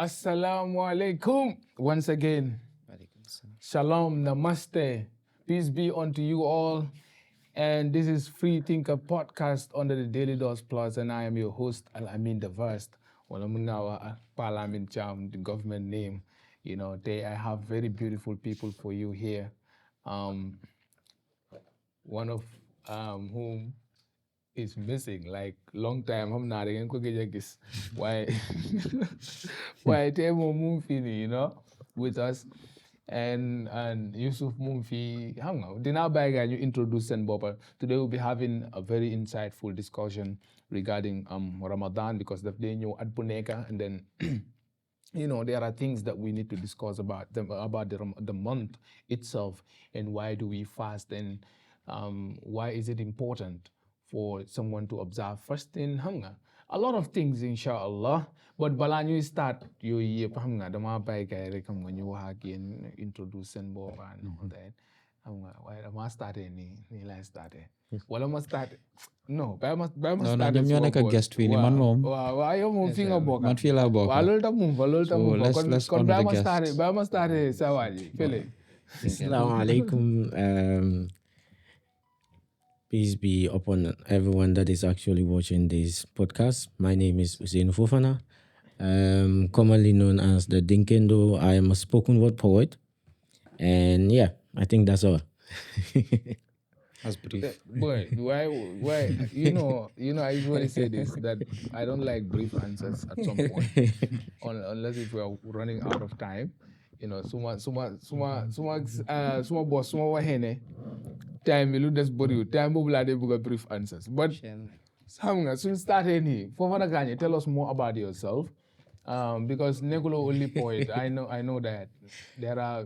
Assalamu alaikum. Once again, shalom, namaste. Peace be unto you all. And this is Free Thinker Podcast under the Daily Dose Plus, and I am your host, Al-Amin the First. Well, I'm now Parliament Jam, the government name. You know, I have very beautiful people for you here. One of whom is missing, like long time. I'm not again why Temo Mumfi, you know, with us. And Yusuf Mumfi, Dina Baiga, you introduce and Boba. Today we'll be having a very insightful discussion regarding Ramadan, because the day you at Puneka, and then you know, there are things that we need to discuss about the month itself, and why do we fast, and why is it important for someone to observe fasting, hunger. A lot of things, inshallah. But bala ñu start yooyu yëpp xam nga dama bàyyi gars yi rek xam nga ñu wax ak yéen introduce seen bopp and all that xam nga waaye dama starté nii laay starté wala ma starté non bàyyi ma starté ñoom ñoo nekk guest fii nii man moom waaw yow moom fii nga bokk man fii laa bokk waaw loolu tam moom kon bàyyi ma starté sa waa ji fële. Assalamualaikum. Peace be upon everyone that is actually watching this podcast. My name is Hussein Fofana, commonly known as the Dinkendo. I am a spoken word poet. And yeah, I think that's all. That's brief. Boy, why? You know, I usually say this, that I don't like brief answers at some point, unless if we are running out of time. You know, boss, time you look this body, time boobu laa dee bëgg a brief answers. But xam nga suñ starté nii Fofana Ganye, tell us more about yourself, because Negulo only poet. I know that there are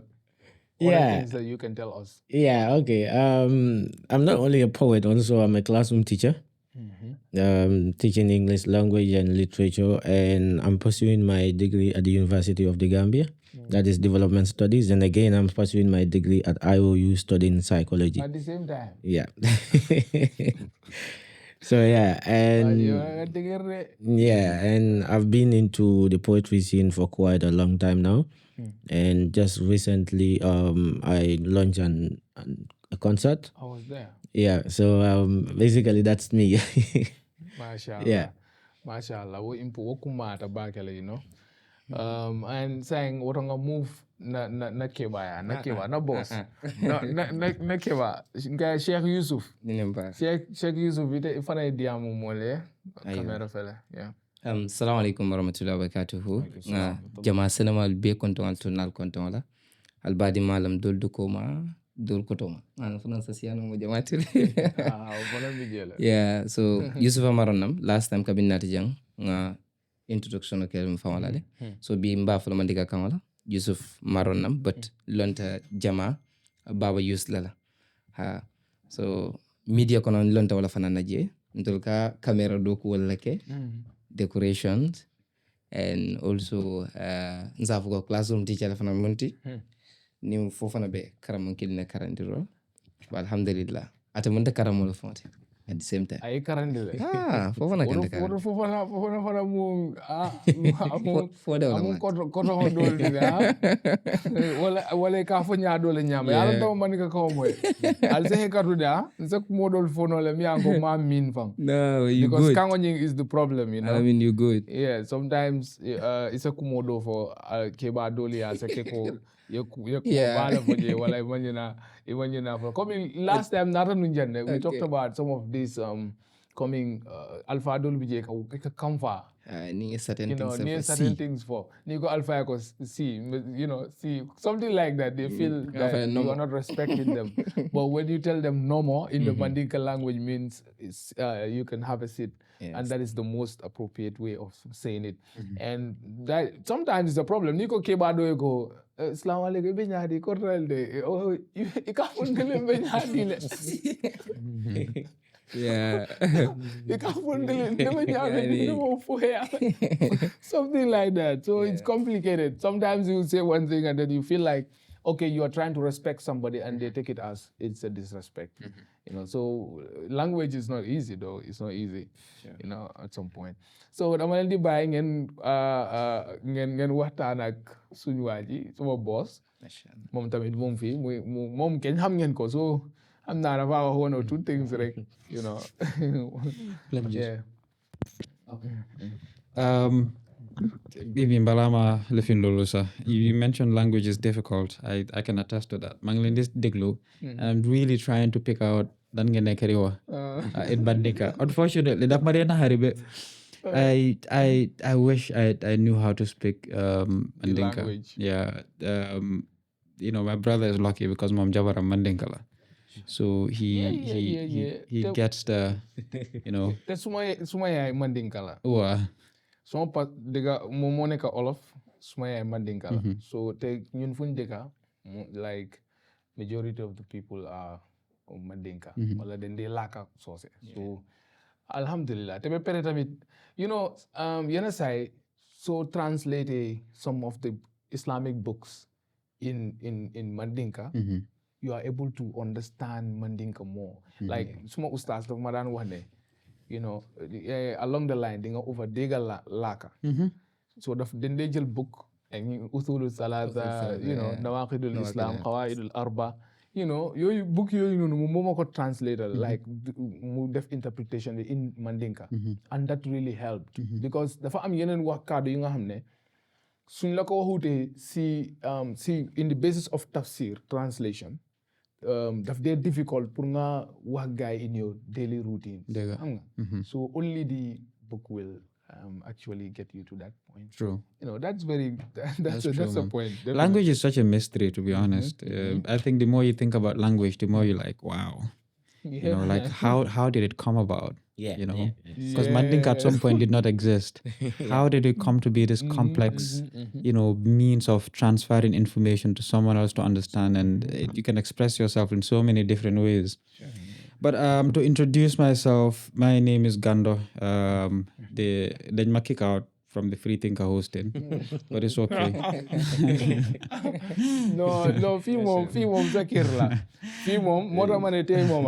other things that you can tell us. Yeah, okay. I'm not only a poet, also I'm a classroom teacher. Teaching English language and literature, and I'm pursuing my degree at the University of the Gambia. That is development studies, and again I'm pursuing my degree at IOU studying psychology. At the same time. Yeah. So and I've been into the poetry scene for quite a long time now. And just recently I launched a concert. I was there. Yeah, so basically that's me. Mashallah. Yeah. Mashallah. Wo kumata bakele, you know. And saying what on move na keba na boss na keba guy Sheikh Yusuf Sheikh Yusuf ite ifana idea mu mole camera fella. Yeah. Assalamu alaikum warahmatullahi wabarakatuh. Jama cinema be konton al tunal konton la al badi malam dol dukoma dol kotoma an France siano mo jamaati. Yeah, so Yusuf amaronam last time kabinati jang introduction okay mfawala so bi mbafala mandiga kamala Yusuf maronam but lonta jama baba use lala ha so media kono lonta wala fanana je ndolka camera doku wala ke decorations, and also nzafugo classroom teacher la fana monti ni fofana be karam kilina karandiro alhamdulillah ata munta karam lo fonte at the same time ay karandile fofana ganda karam fofana mu fode wala koto dol diga wala ka fo nya dole nyama yalla taw man ka ko moy al se katu da nsak modol fono le mi ango ma min fam. No, you because good. kangonying is the problem, you know. I mean, you good. Yeah, sometimes it's a kumodo for keba doli as a keko bala boje wala imanyina for coming last time nata nunjane we talked about some of these coming alpha dol bije ka kamfa Near certain you know, things near certain things for Nico Alpha see, you know, see something like that. They feel that you are not respecting them. But when you tell them no more in the Mandinka language means you can have a seat. Yes. And that is the most appropriate way of saying it. And that sometimes it's a problem. Nico Kebado you go, Assalamu alaikum benyadi korrelde. Oh, you can't benyadi. Yeah. Something like that. So it's complicated. Sometimes you say one thing and then you feel like, okay, you are trying to respect somebody and they take it as it's a disrespect. So language is not easy though. It's not easy. At some point. So dama leen di bàyyi ngeen waxtaan ak suñu waa ji suma boss. Moom tamit moom fii moom kenn xam ngeen ko so xam naa dafa wax one or two things rek. Yeah. Even Balama lifin lolusa. You mentioned language is difficult. I can attest to that. Manglindis deglu. I'm really trying to pick out dan ngene kariwa in Bandika. Unfortunately, that Mariana Haribe. I wish I knew how to speak Mandinka. Language. Yeah. My brother is lucky because Mom Jabara Mandinkala. So he gets the Te suma yaay Mandinkala. Suma pa dega moo nekk Olof suma yaay Mandinkala. So te ñun fuñ dëkka like majority of the people are Mandinka. Wala den dee làkka soose. So alhamdulillah te ba pare tamit yenn saay so translate some of the Islamic books in Mandinka. You are able to understand Mandinka more. Like suma ustaas dafa ma daan wax ne along the line di nga over dégga laaka. So den dee jël book ak usulu salaasa nawaqidul islam qawaidul arba yooyu book yooyu noonu moom moo ma ko translator like mu def interpretation in Mandinka and that really helped because dafa am yeneen wax kaddu yi nga xam ne suñ la ko waxutee si in the basis of tafsir translation daf dee difficult pour nga wax gaay in your daily routine xam nga so only the book will actually get you to that point. True. That's a point. Definitely. Language is such a mystery, to be honest. I think the more you think about language, the more you're like, wow. Like how did it come about? Because Mandinka at some point did not exist. How did it come to be this complex, means of transferring information to someone else to understand, and you can express yourself in so many different ways. But to introduce myself, my name is Gando. They ma kick out from the Free Thinker hosting, but it's okay. No, fii moom sa kër la. Fii moom moo tax ma ne tey moom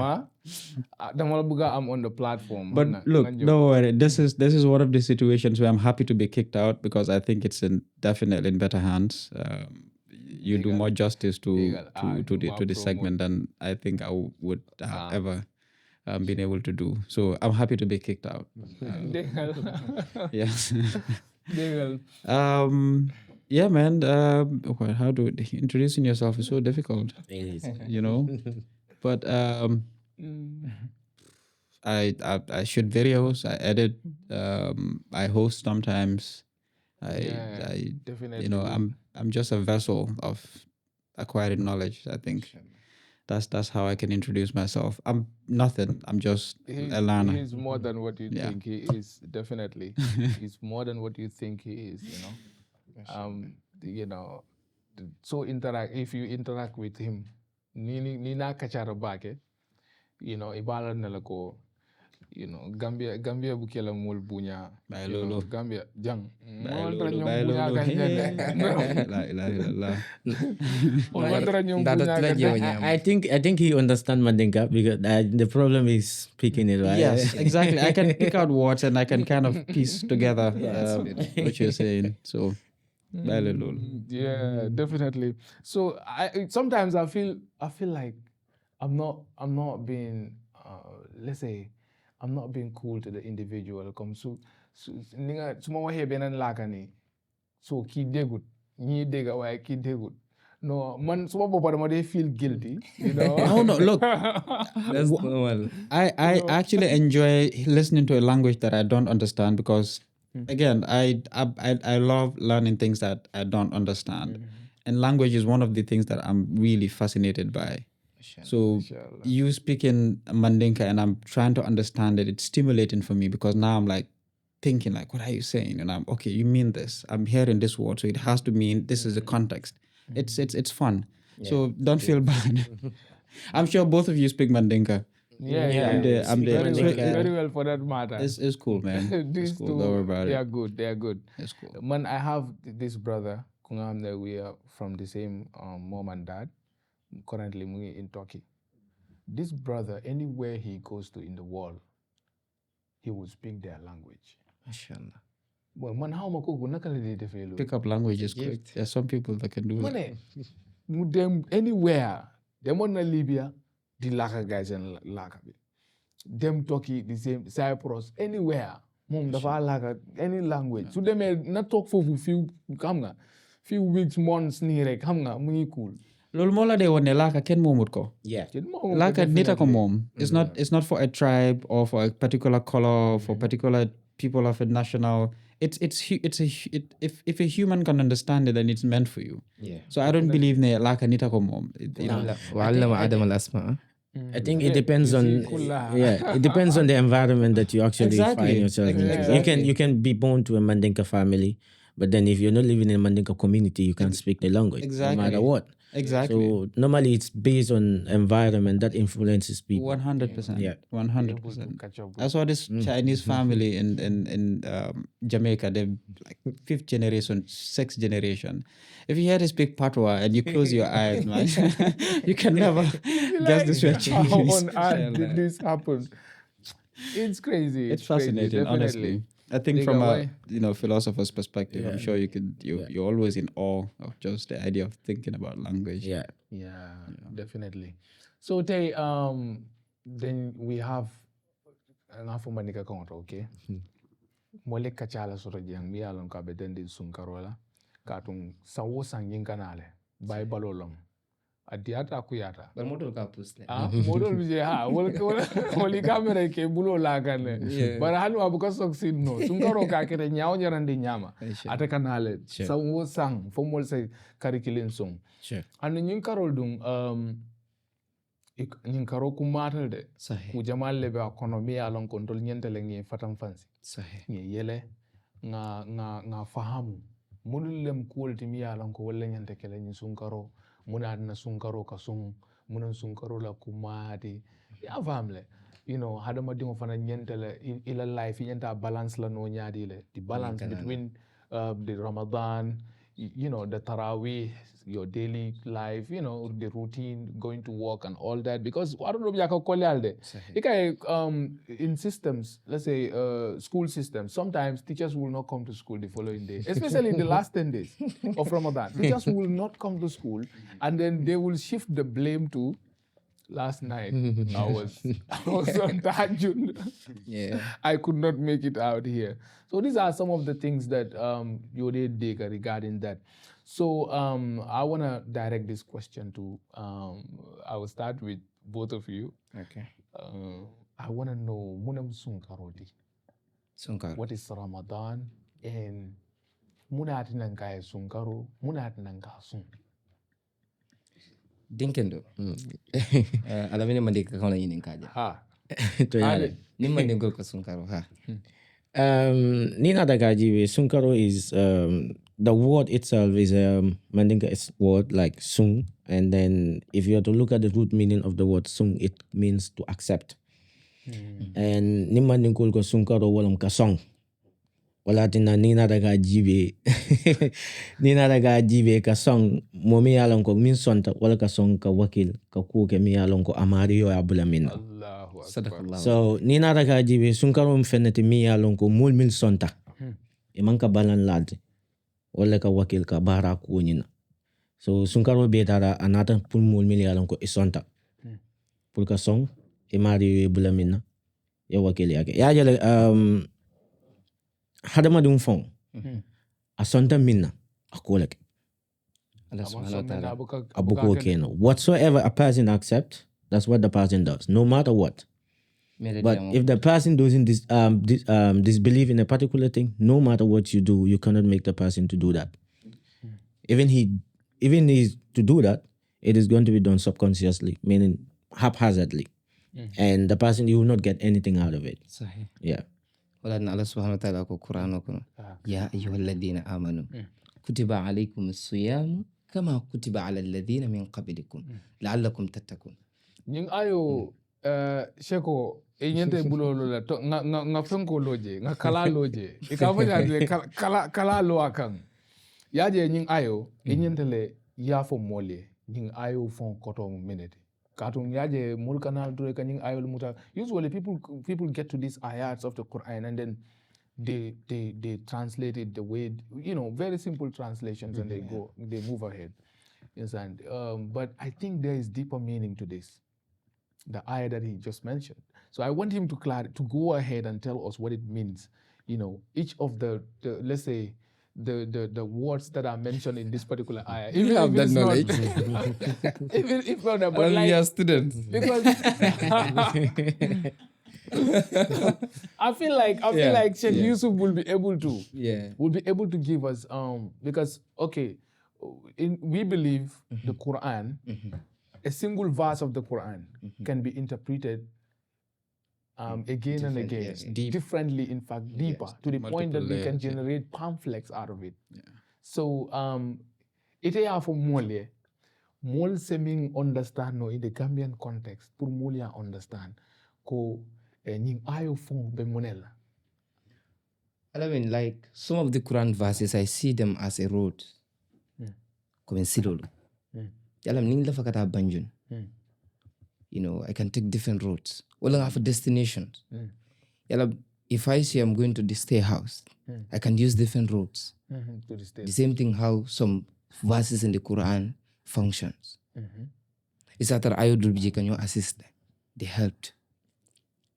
dama la bëgg a am on the platform. But look, don't worry. This is one of the situations where I'm happy to be kicked out because I think it's definitely in better hands. You do more justice to the segment than I think I would have ever been able to do. So I'm happy to be kicked out. Yes. Yeah, man. How do introducing yourself is so difficult. It is. But I shoot videos. I edit. I host sometimes. I definitely. I'm just a vessel of acquired knowledge. I think that's how I can introduce myself. I'm nothing. I'm just a learner. He's more than what you think he is. Definitely, he's more than what you think he is. So if you interact with him, ni na kachara bake, ibala nalako. Gambia bukela mol bunya. Gambia jang. I think he understands Mandinka because the problem is speaking it, right? Yes, exactly. I can pick out words and I can kind of piece together what you're saying. So, yeah, definitely. So sometimes I feel like I'm not being let's say I'm not being cool to the individual. Come so ninga suma wahe benen laka ni. So ki degut. Ni dega wae ki degut. No, man suma bopa dama dey feel guilty, No, look. That's normal. I actually enjoy listening to a language that I don't understand because again, I love learning things that I don't understand. And language is one of the things that I'm really fascinated by. So you speak in Mandinka and I'm trying to understand it. It's stimulating for me because now I'm like thinking like, what are you saying? And I'm okay, you mean this. I'm hearing this word. So it has to mean this is the context. It's fun. Yeah, so don't feel bad. I'm sure both of you speak Mandinka. Yeah. I'm very well for that matter. It's cool, man. These it's cool. two, Don't worry about they are good. It's cool. Man, I have this brother we are from the same mom and dad. Currently in Turkey. This brother, anywhere he goes to in the world, he will speak their language. Mashallah. Well, man, how much Pick up languages quick. There are some people that can do that. Them anywhere, them on Libya, the Laka guys and Laka. Them Turkey, the same Cyprus, anywhere. Mom, the Laka, any language. So they may not talk for few weeks, months, near Kamga, cool. Lol mola de wone laka ken momut ko. Yeah. Laka nita ko mom. It's not for a tribe or for a particular color, for particular people of a national. If a human can understand it, then it's meant for you. Yeah. So I don't believe ne laka nita ko mom. وعلم آدم الأسماء. I think it depends on it depends on the environment that you actually find yourself in. Exactly. You can be born to a Mandinka family, but then if you're not living in a Mandinka community, you can't speak the language, Exactly. no matter what. Exactly. So normally it's based on environment that influences people. 100%. Yeah. 100%. I saw this Chinese family in Jamaica. They're like 5th generation, 6th generation. If you hear they speak patois and you close your eyes, man, you can never guess this way. How on earth did this happen? It's crazy. It's fascinating, crazy, honestly. I think from a philosopher's perspective, I'm sure you're always in awe of just the idea of thinking about language. Yeah. Yeah, definitely. So then we have an Afro-Manica counter, okay? Mole kachala soro jang mi alon ka bedendi sunkarola katung sawo sangin kanale bay balolong adiata kuyata But model ka pusne. modol bije wali kamera ke bulo la kanle bara halu abuka succeed no sunkaro ka kete nyaaw nyarande nyama ata kanale sawo sang fomol say curriculum song Sure. and nyin karol dung nyin karo ku matal de Sahih. ku jamal lebe economy alon control nyentele ngi fatam fansi Sahih. ngi yele nga fahamu munul lem kuolti mi alon ko wala nyante kele nyi sunkaro muna na sunkaro ka sung munan sunkaro la kumadi ya famle hada ma dingo fana nyentele ila life nyenta balance la no nyaadi le the balance between the Ramadan, the Taraweeh, your daily life, the routine, going to work and all that. Because I don't know, in systems, let's say school systems, sometimes teachers will not come to school the following day, especially in the last 10 days of Ramadan. Teachers will not come to school, and then they will shift the blame to last night. I was on Tahajjud. Yeah. I could not make it out here. So these are some of the things that you did dig regarding that. So I want to direct this question to, I will start with both of you. Okay. I want to know, Munam Sunkarodi. Sunkar. What is Ramadan? And Munat Nankaya Sunkaro, Munat Nankasun. Dinkendo. Alamine mandika kauna yinin kaja. Ha. Ni mandingo ka sunkaro ha. Nina Dagajiwe, Sunkaro is the word itself is Mandinka word like sung, and then if you have to look at the root meaning of the word sung, it means to accept. And Nimandingul ko Sunkaro walam ka song. Wala tina Nina Dagajiwe Nina Dagajiwe ka song momi alon ko min sonta wala ka song ka wakil ka kuke mi alon ko amariyo abulamina. Sadaqallah. So Nina Dagajiwe Sunkaro mfeneti mi alon ko mul min sonta. Iman ka balan lad wala ka wakil ka bara kunyina. So Sunkaro betara anata pul mul mi alon ko isonta. Pul ka song amariyo abulamina ya wakil yake. Ya jale hadama dum fong asonta minna akolek Allah subhanahu wa ta'ala. abuko keno whatsoever a person accepts, that's what the person does, no matter what. But if the person doesn't disbelieve in a particular thing, no matter what you do, you cannot make the person to do that. Even he's to do that, it is going to be done subconsciously, meaning haphazardly, and the person, you will not get anything out of it. Sahih. Yeah. ولأن الله سبحانه وتعالى في القرآن يا أيها الذين آمنوا كتب عليكم الصيام كما كتب على الذين من قبلكم لعلكم تتقون. Ning ayo sheko enyente bulolo la to nga fenko loje nga kala loje ikafanya kala lo akang yaje nying ayo inyentele ya fo mole nying ayo fon koto minute katun yaje mulkana dure ka nying ayo muta usually people get to these ayats of the Quran and then they translate it the way, very simple translations, and they move ahead. Yes, and but I think there is deeper meaning to this, the ayah that he just mentioned. So I want him to go ahead and tell us what it means. Each of the let's say the words that are mentioned in this particular ayah. You have that knowledge. If not, but Well, we are students. because I feel like Sheikh Yusuf will be able to give us because we believe the Quran, a single verse of the Quran can be interpreted again and again, yes, deep. differently, in fact, deeper, to the point that we can generate pamphlets out of it. So ite ya for mole seming understand no in the Gambian context pour molia understand ko nying ayo fon be monela. I mean, like some of the Quran verses, I see them as a road. Come silolo. Yalam ning la fakata banjun. I can take different roads. Well, I have destinations. Yalam, if I say I'm going to the stay house, I can use different roads. To The same thing how some verses in the Quran functions. It's that ayodul can you assist them. They helped.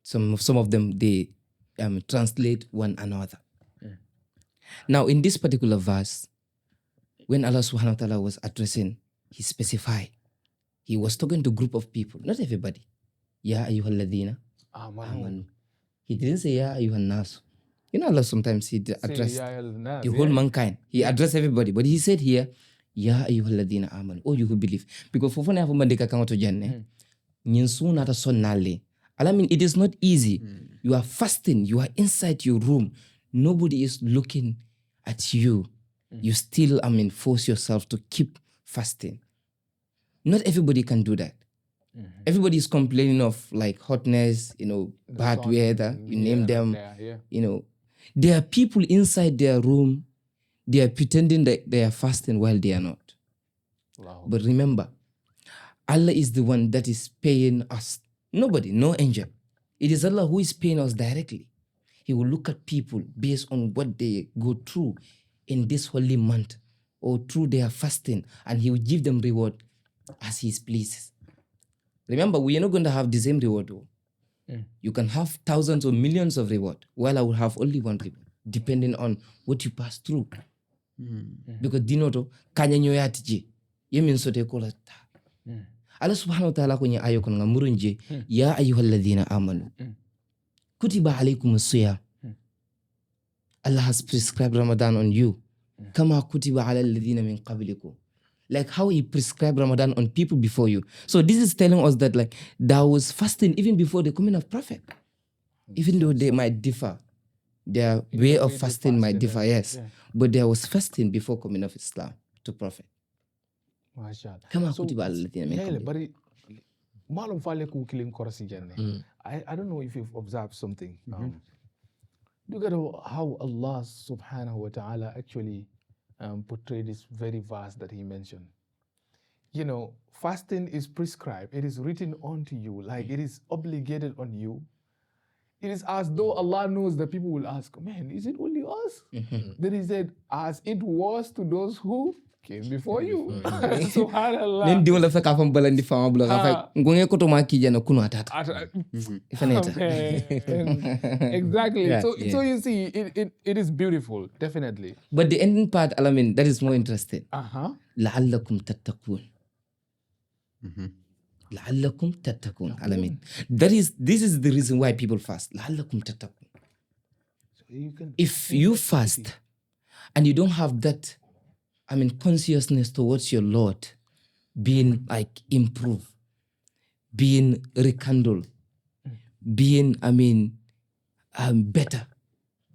Some of them they translate one another. Now in this particular verse, when Allah subhanahu wa ta'ala was addressing, he specified. He was talking to a group of people, not everybody. Ya ayyuhalladhina amanu. He didn't say ya ayyuhan nas. Allah sometimes he addressed the whole mankind. He addressed everybody, but he said here, ya ayyuhalladhina amanu. Oh, you who believe. Because for funa mandika kango to janne. Nyinsu nata sonale. I mean, it is not easy. You are fasting. You are inside your room. Nobody is looking at you. You still, force yourself to keep fasting. Not everybody can do that. Everybody is complaining of like hotness, bad weather. You name them. There are people inside their room. They are pretending that they are fasting while they are not. Wow. But remember, Allah is the one that is paying us. Nobody, no angel. It is Allah who is paying us directly. He will look at people based on what they go through in this holy month or through their fasting, and he will give them reward as he pleases. Remember, we are not going to have the same reward though. You can have thousands or millions of reward, while I will have only one reward, depending on what you pass through. Because dinoto kanya nyoyati je yemin sote kola ta. Allah subhanahu wa ta'ala kwenye ayo kuna ngamurunje ya ayyuhalladhina amanu kutiba alaykumus siyam. Allah has prescribed Ramadan on you kama kutiba ala alladhina min qablikum, like how he prescribed Ramadan on people before you. So this is telling us that like there was fasting even before the coming of Prophet, even though they might differ, their way of fasting might differ, yes, but there was fasting before coming of Islam to Prophet. MashaAllah. Kama kutiba ala alladhina min qablikum. But malum fale ku killing korasi janne. I don't know if you've observed something. Look at how Allah subhanahu wa ta'ala actually portrayed this very verse that he mentioned. Fasting is prescribed. It is written onto you, like it is obligated on you. It is as though Allah knows that people will ask, man, is it only us? Then he said, as it was to those who came before you. Subhanallah. Nen di wala feka fam balandi fama bula ka ngonge ko to ma kijana kuno atata. Ifaneta. Exactly. So you see, it is beautiful, definitely. But the ending part, Alamin, that is more interesting. لعلكم تتقون. لعلكم تتقون. Alamin. This is the reason why people fast. لعلكم تتقون. If you fast and you don't have that consciousness towards your Lord being like improved, being rekindled, being better,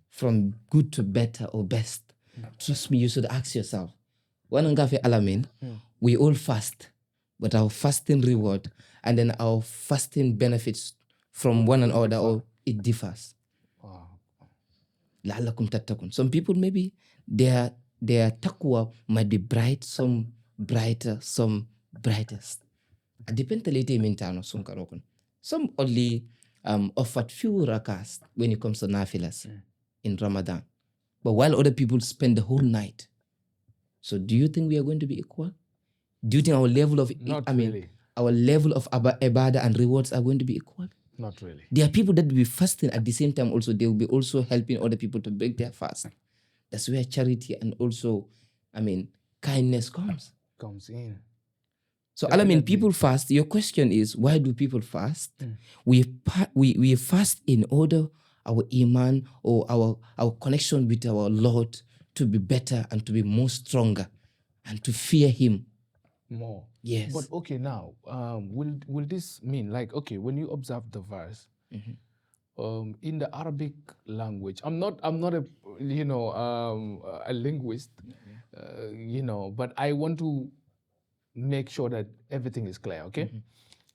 from good to better or best. Trust me, you should ask yourself, we all fast, but our fasting reward and then our fasting benefits from one another, or it differs. Some people maybe their their taqwa might be bright, some brighter, some brightest. Depende later mintano sunkarokun. Some only offered few rakas when it comes to nafilas in Ramadan. But while other people spend the whole night. So do you think we are going to be equal? Do you think our level of Really. our level of ibadah and rewards are going to be equal? Not really. There are people that will be fasting at the same time also. They will be also helping other people to break their fast. That's where charity and also, kindness comes. Comes in. So, people fast. Your question is, why do people fast? We fast in order our iman or our connection with our Lord to be better and to be more stronger and to fear Him more. Yes. But okay, now, will this mean, like, okay, when you observe the verse, in the Arabic language, I'm not a a linguist, but I want to make sure that everything is clear. Okay,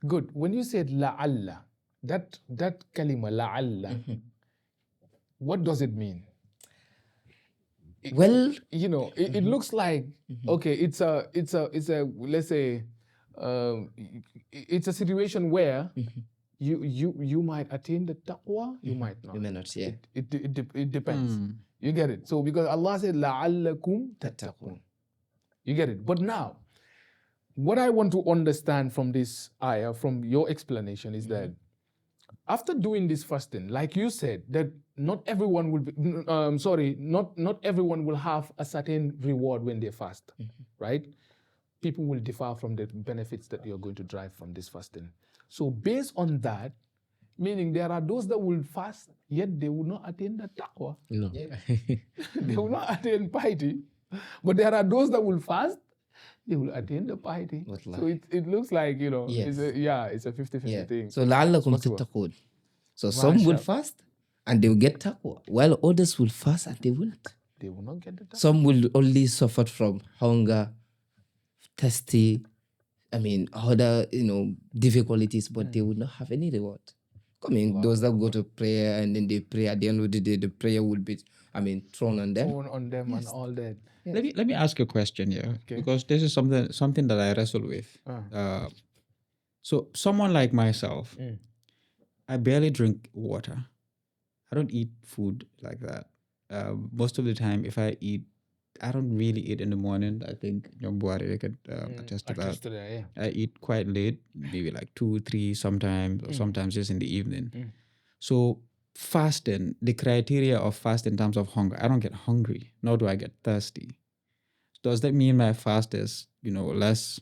good. When you said la'alla, that kalima la'alla, what does it mean? Well, it looks like okay, it's a let's say it's a situation where you might attain the taqwa, you might not. you may not, yeah. It depends. You get it? So because Allah said la'allakum tattaqun. You get it? But now, what I want to understand from this ayah, from your explanation, is that after doing this fasting, like you said, that not everyone will be, not everyone will have a certain reward when they fast, right? People will differ from the benefits that you're going to drive from this fasting. So based on that, meaning there are those that will fast, yet they will not attain the taqwa. No. They will not attain piety. But there are those that will fast, they will attain the piety. So it looks like, Yes. it's a 50-50 thing. So la'allakum tattaqun. So some will fast and they will get taqwa, while others will fast and they won't. They will not get the taqwa. Some will only suffer from hunger, thirsty, other, difficulties, but they will not have any reward. Those that go to prayer and then they pray, at the end of the day, the prayer will be, thrown on them. Thrown on them and all that. Let me ask you a question here, because this is something that I wrestle with. So someone like myself, I barely drink water. I don't eat food like that. Most of the time, if I eat, I don't really eat in the morning. I think Buhari could attest to that. Yeah. I eat quite late, maybe like 2, 3 sometimes, or sometimes just in the evening. So fasting, the criteria of fast in terms of hunger, I don't get hungry, nor do I get thirsty. Does that mean my fast is, less,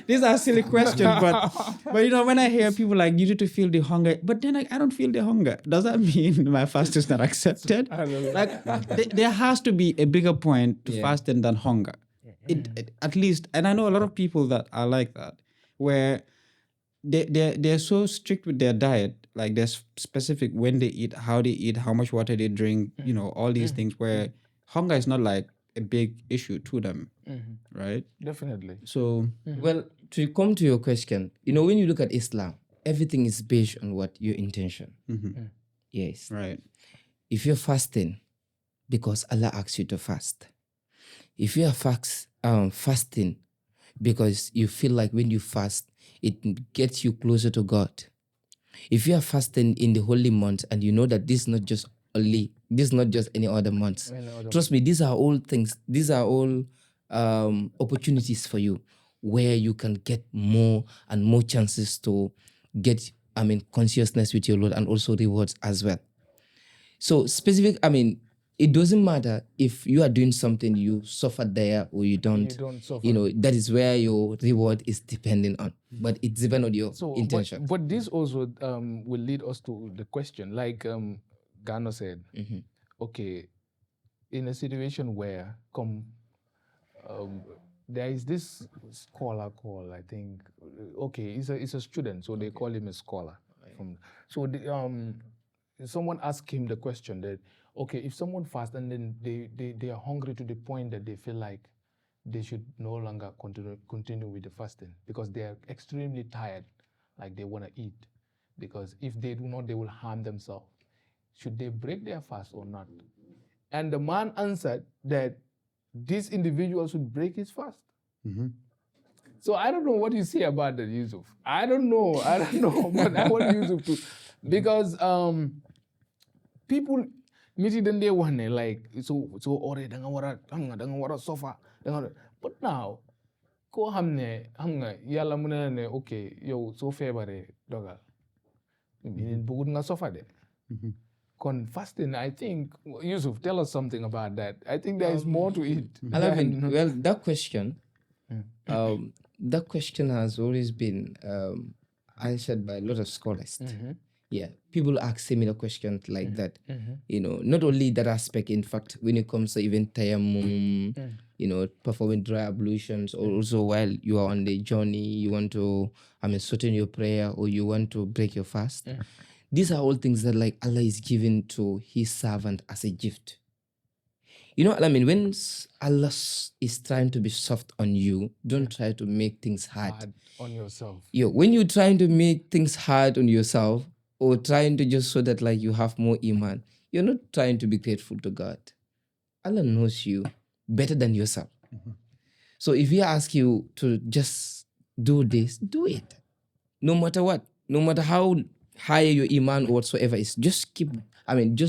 these are silly questions, but when I hear people like you need to feel the hunger, but then I don't feel the hunger. Does that mean my fast is not accepted? Like there has to be a bigger point to fasting than hunger. It at least, and I know a lot of people that are like that, where they're so strict with their diet, like they're specific when they eat, how they eat, how much water they drink, all these things, where hunger is not like a big issue to them, right? Definitely. So, Well, to come to your question, when you look at Islam, everything is based on what your intention. Yes. right. If you're fasting because Allah asks you to fast, if you are fasting because you feel like when you fast, it gets you closer to God. If you are fasting in the holy month and you know that this is not just any other months. Trust me, these are all things, these are all opportunities for you where you can get more and more chances to get, consciousness with your Lord and also rewards as well. So specific, it doesn't matter if you are doing something, you suffer there or you don't. You don't suffer. That is where your reward is depending on. But it depends on your intention. But this also will lead us to the question, like Gano said, okay, in a situation where there is this scholar called, I think, okay, he's a student, so they call him a scholar. Someone asked him the question that, okay, if someone fasts and then they are hungry to the point that they feel like they should no longer continue with the fasting because they are extremely tired, like they want to eat, because if they do not, they will harm themselves. should they break their fast or not? And the man answered that this individual should break his fast. So I don't know what you say about that, Yusuf. I don't know, but I want Yusuf to, because people niti dañ dee wax ne like so oree da nga war a xam nga da nga war a sofa but now koo xam nga yàlla mu ne ne ok yow soo feebaree dogal bëggut nga sofa de kon fasting, I think, Yusuf, tell us something about that. I think there is more to it. Well, that question has always been answered by a lot of scholars. Yeah, people ask similar questions like that. Not only that aspect, in fact, when it comes to even tayammum, performing dry ablutions, or also while you are on the journey, you want to, shorten your prayer, or you want to break your fast. These are all things that like Allah is giving to His servant as a gift. You know what I mean? When Allah is trying to be soft on you, don't try to make things hard on yourself. When you're trying to make things hard on yourself, or trying to just so that like you have more iman, you're not trying to be grateful to God. Allah knows you better than yourself. So if He asks you to just do this, do it. No matter what, no matter how higher your iman or whatsoever is, just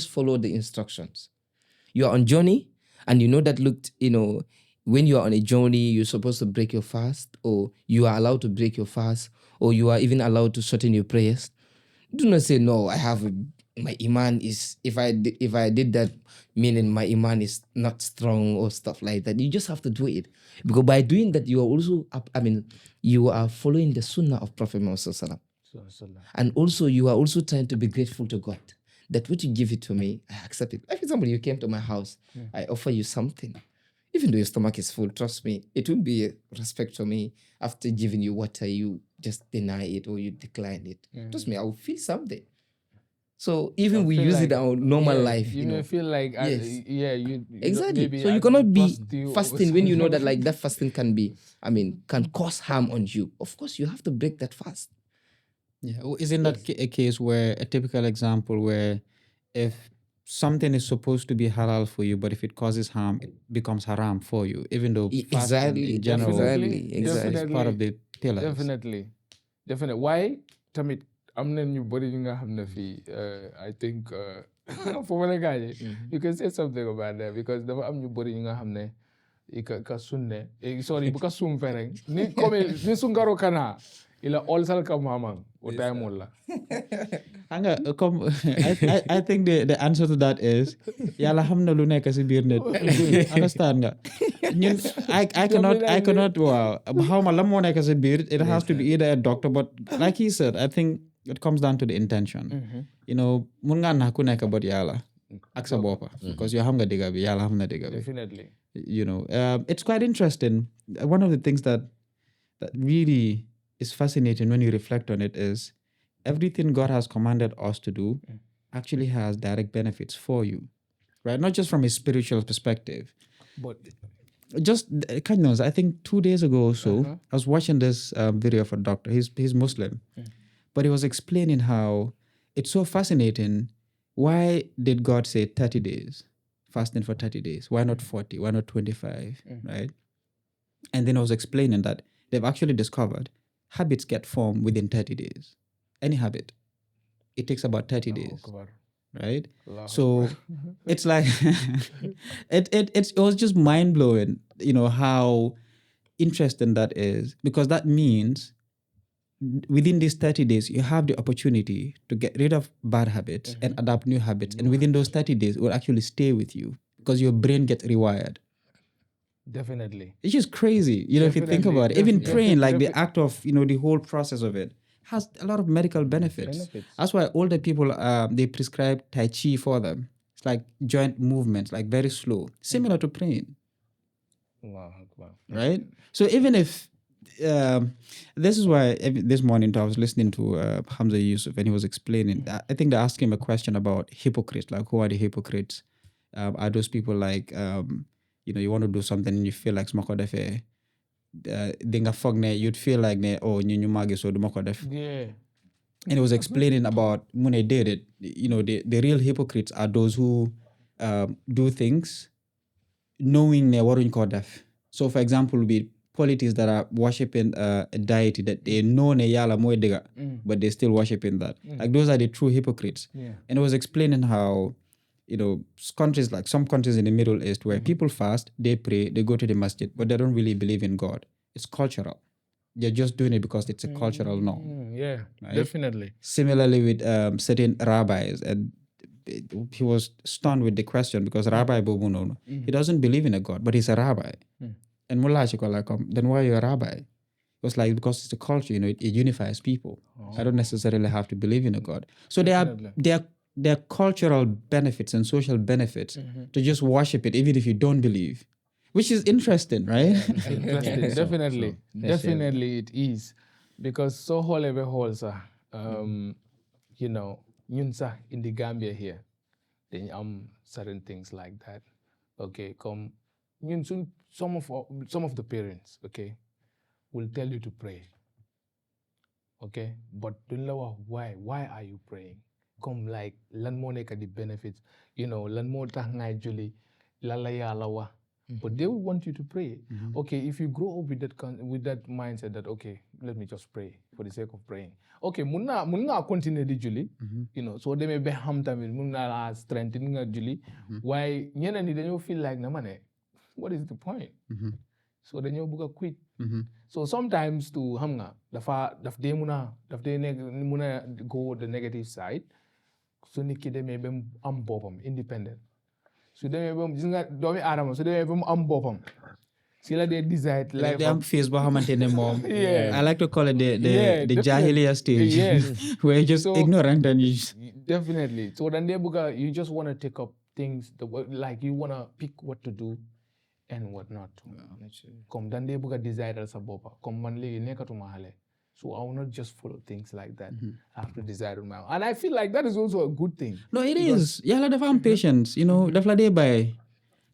follow the instructions. You are on journey, and you know that when you are on a journey, you're supposed to break your fast, or you are allowed to break your fast, or you are even allowed to shorten your prayers. Do not say, no, my iman is, if I did that, meaning my iman is not strong or stuff like that. You just have to do it. Because by doing that, you are also, you are following the sunnah of Prophet Muhammad Sallallahu Alaihi Wasallam. And also, you are also trying to be grateful to God that what you give it to me, I accept it. Like, for example, you came to my house, I offer you something. Even though your stomach is full, trust me, it would be a respect to me after giving you water, you just deny it or you decline it. Trust me, I will feel something. So even we use it in our normal life. You may feel like, exactly. So you cannot be fasting when you know that like that fasting can cause harm on you. Of course, you have to break that fast. Yeah, isn't that a case where a typical example where if something is supposed to be halal for you, but if it causes harm, it becomes haram for you, even though exactly in general exactly. is part of the pillars. Definitely. Why? Tamit am na ñu bari ñu nga xam ne fii I think for ma la gaañe you can say something about that because dafa am ñu bari ñu nga xam ne ka sunne sorry bu ka sum fereng ni comme ni sungaro kana ila olsal ka mamang o time la I think the answer to that is yàlla xam na lu nekk si biir nit. Understand nga ñun I cannot wow how ma lan moo nekk si biir. It has to be either a doctor, but like he said, I think it comes down to the intention. Mun nga na ku nekk but yàlla ak sa boppa because you xam nga digga bi yàlla xam na digga bi. Definitely. It's quite interesting. One of the things that really is fascinating when you reflect on it is everything God has commanded us to do actually has direct benefits for you, right? Not just from a spiritual perspective, but just kind of. I think 2 days ago or so, I was watching this video of a doctor. He's Muslim, but he was explaining how it's so fascinating. Why did God say 30 days? Fasting for 30 days. Why not 40? Why not 25? Right? And then I was explaining that they've actually discovered habits get formed within 30 days. Any habit. It takes about 30 days. Right? So it's like it was just mind-blowing, how interesting that is, because that means within these 30 days, you have the opportunity to get rid of bad habits and adopt new habits. And within those 30 days, it will actually stay with you because your brain gets rewired. Definitely. It's just crazy, if you think about it. Even praying, like the act of, the whole process of it has a lot of medical benefits. That's why older people, they prescribe Tai Chi for them. It's like joint movements, like very slow, similar to praying. Wow. Right? So even if this is why this morning I was listening to Hamza Yusuf and he was explaining. I think they asked him a question about hypocrites, like who are the hypocrites? Are those people like you want to do something and you feel like smoko defe dinga fogne, you'd feel like ne oh ñu magi so duma ko def. Yeah. and it was explaining about when they did it. The real hypocrites are those who do things knowing they weren't called deaf. So, for example, with politics that are worshiping a deity that they know ne yala moy diga, but they still worshiping that. Like those are the true hypocrites. Yeah. And it was explaining how, countries like some countries in the Middle East where people fast, they pray, they go to the masjid, but they don't really believe in God. It's cultural. They're just doing it because it's a cultural norm. Yeah, Right? definitely. Similarly with certain rabbis, and he was stunned with the question because Rabbi Bobuno, he doesn't believe in a God, but he's a rabbi. And Mullah Shiko like, then why are you a rabbi? It was like, because it's a culture, it unifies people. I don't necessarily have to believe in a God. So there are cultural benefits and social benefits to just worship it, even if you don't believe, which is interesting, right? Interesting. Definitely it is. Because so whole every whole, sir, ñun sax in the Gambia here, dañ am certain things like that. Okay, come ñun some of the parents, okay, will tell you to pray. Okay, but duñ la wax why are you praying? Come like lan moo nekk di benefits, lan moo tax ngay julli, lan la Yàlla wax. But they will want you to pray. Okay, if you grow up with that mindset that, okay, let me just pray for the sake of praying. Okay, mun nga continue di julli, so demee ba xam tamit mun naa la strength nga julli, waaye ñeneen ñi dañoo feel like na ma ne, what is the point? So dañoo bëgg a quit. So sometimes to xam nga daf dee mun a go the negative side, so nit ki demee ba am boppam independent. So demee ba gis nga doomi aadama su demee ba mu am boppam, si la dee decide life They am phase boo xamante ne moom. Yeah. I like to call it the Jahiliya stage. Yes. Where you're just So- ignorant and you just, Definitely. So then you just want to take up things like you want to pick what to do and what not to. Comme dan dee bëgg a desire sa boppa. Comme man léegi nekkatuma xale. So I will not just follow things like that. I have to desire on my own. And I feel like that is also a good thing. no, it is. Yàlla dafa am patience, daf la dee bàyyi.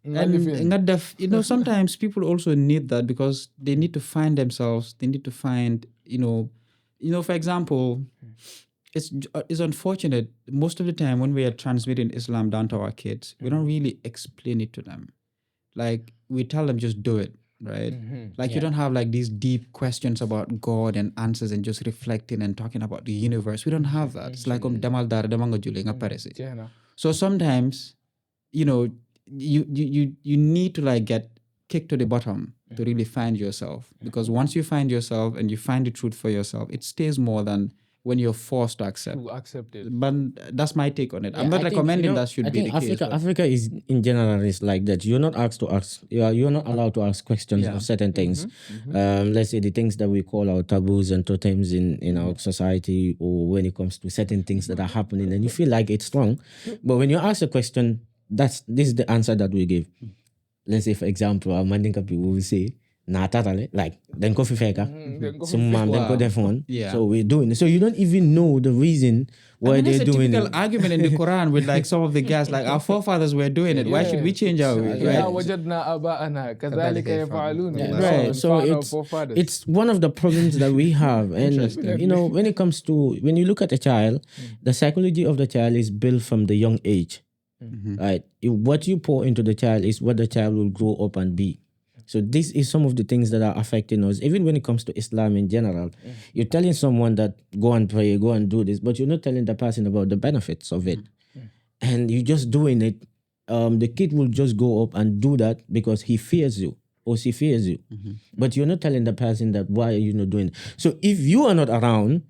And nga def, sometimes people also need that because they need to find themselves. They need to find, for example, it's unfortunate most of the time when we are transmitting Islam down to our kids, we don't really explain it to them. Like we tell them just do it, right? Like you don't have like these deep questions about God and answers and just reflecting and talking about the universe. We don't have that. It's like demal dara demanga juli nga pare si. Yeah, no. So sometimes, you need to like get kicked to the bottom to really find yourself. Because once you find yourself and you find the truth for yourself, it stays more than when you're forced to accept. To accept it. But that's my take on it. I'm Yeah, not I think, recommending that should I be think the case. Africa, but- Africa is in general is like that. You're not asked to ask. You're not allowed to ask questions of certain things. Let's say the things that we call our taboos and totems in our society, or when it comes to certain things that are happening, and you feel like it's wrong. But when you ask a question, this is the answer that we give. Let's say, for example, our Mandinka people will say, "Na tatale," like then coffee faker, some mom then go their phone. Yeah. So we're doing it. So you don't even know the reason why I mean, they're it's a doing typical it. argument in the Quran with like some of the guys, like our forefathers were doing it. Why should we change our way? Yeah, Right? wajadna aba'ana kadhalika yaf'alun. Right. So it's one of the problems that we have. And when it comes to when you look at a child, the psychology of the child is built from the young age. Right. What you pour into the child is what the child will grow up and be. So this is some of the things that are affecting us. Even when it comes to Islam in general, you're telling someone that go and pray, go and do this, but you're not telling the person about the benefits of it. And you're just doing it. The kid will just go up and do that because he fears you or she fears you. But you're not telling the person that why are you not doing it. So if you are not around,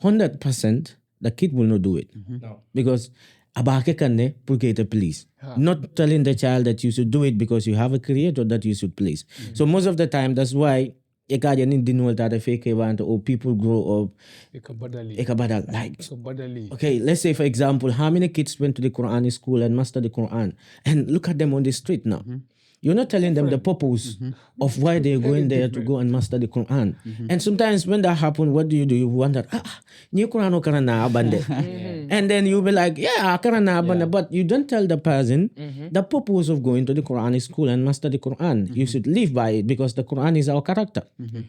100%, the kid will not do it. No. Because abake kanne pulkete please. Not telling the child that you should do it because you have a creator that you should please. So most of the time, that's why people grow up. Ekabadal. Like, okay, let's say for example, how many kids went to the Quranic school and mastered the Quran? And look at them on the street now. You're not telling them the purpose of why they're going there to go and master the Quran. And sometimes when that happens, what do? You wonder, new Quran o karana abande. And then you'll be like, yeah, karana abande. But you don't tell the person the purpose of going to the Quranic school and master the Quran. You should live by it because the Quran is our character.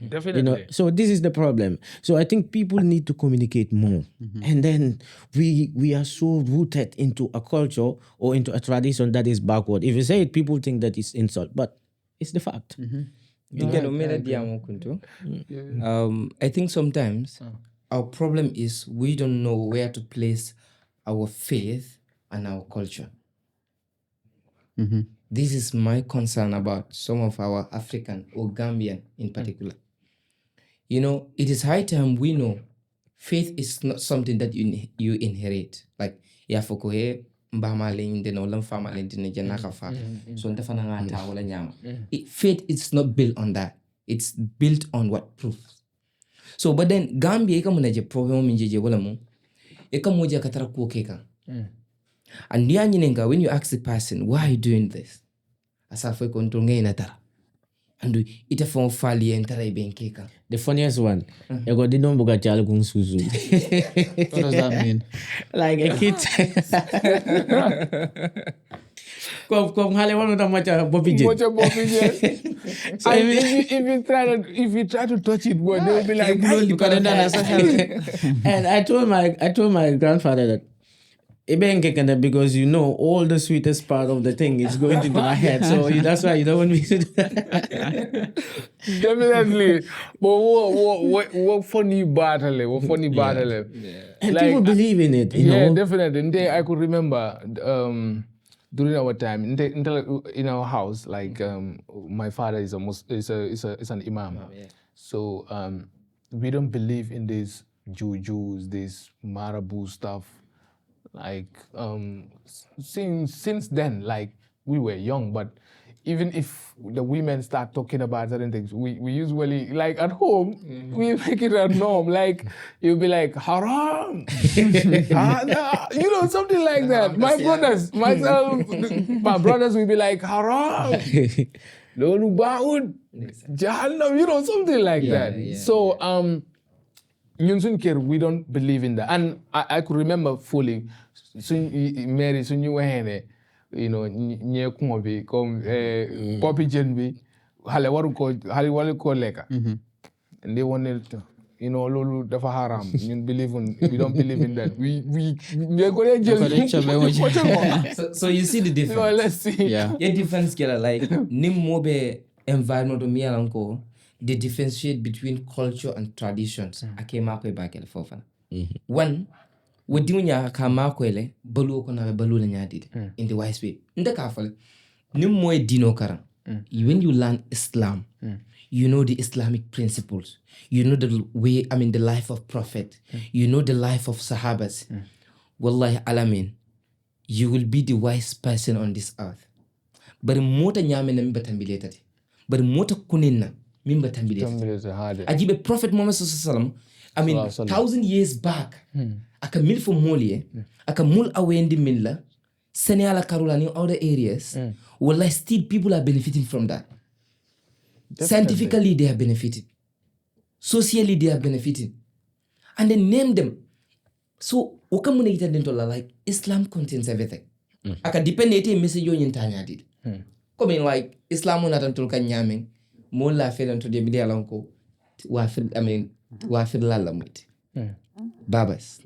Definitely. So this is the problem. So I think people need to communicate more. And then we are so rooted into a culture or into a tradition that is backward. If you say it, people think that it's insult, but it's the fact. I think sometimes our problem is we don't know where to place our faith and our culture. This is my concern about some of our African or Gambian in particular. It is high time we know faith is not something that you inherit. Like, yafokohe mbama lende no lamfama lende ne janaka fa. So ndafana ngata wala nyama. Faith is not built on that. It's built on what proves. So, but then Gambia ika munaje problem minjeje wala mu. Ika moja katara kuokeka. And when you ask the person, why are you doing this? Asafwe kontonge inatara. And ita fon fali entara ibenkeka. The funniest one, you got the number got gung suzu. What does that mean? Like a kid. Come, hale one with a much Bobby J. Much about it, So if you try to touch it, boy, they'll be like, You got it done. and I told my grandfather that because all the sweetest part of the thing is going into my head, so that's why you don't want me to do that. Definitely. But what funny battle? What funny battle? And people believe in it, you know. Definitely. And I could remember during our time in our house, like my father is an imam. So we don't believe in these jujus, this marabu stuff. Like since then, like we were young, but even if the women start talking about certain things, we usually, like at home, we make it a norm. Like you'll be like haram, something like that. My brothers, my brothers will be like haram, lolu baud, jahannam, something like that. So we don't believe in that. And I could remember fully, Mary, so you were near Kumobi, Poppy Jenby, Haliwaru Koleka. And they wanted to, Lulu Dafa Haram. We don't believe in that. We are going to jail. So you see the difference. So let's see. Yeah. Your difference, like, Nimmobe environment of Mialanko. They differentiate between culture and traditions. Ake makwe bakele fofana. One, wadiunya ka makwele balu ko na balu la nyadid in the wise way. Nda ka fale nim moy dino karam. When you learn Islam, you know the Islamic principles. You know the way, the life of Prophet. You know the life of Sahabas. Wallahi alamin, you will be the wise person on this earth. But mota nyame na mbatambiletati. But mota kunina mimba tambilete. Ajibe Prophet Muhammad sallallahu alaihi wasallam, 1,000 years back, aka mil for molie, aka mul awendi milla, Seneala Karula in other areas, wallahi still people are benefiting from that. Definitely. Scientifically they are benefiting. Socially they are benefiting. And then name them. So wakamuna ita dentola, like Islam contains everything. Aka depend ete message yo nyintanya did. Coming like Islam unatantulka nyaming. More la feel into the media lanko wafil lala mwiti. Babas.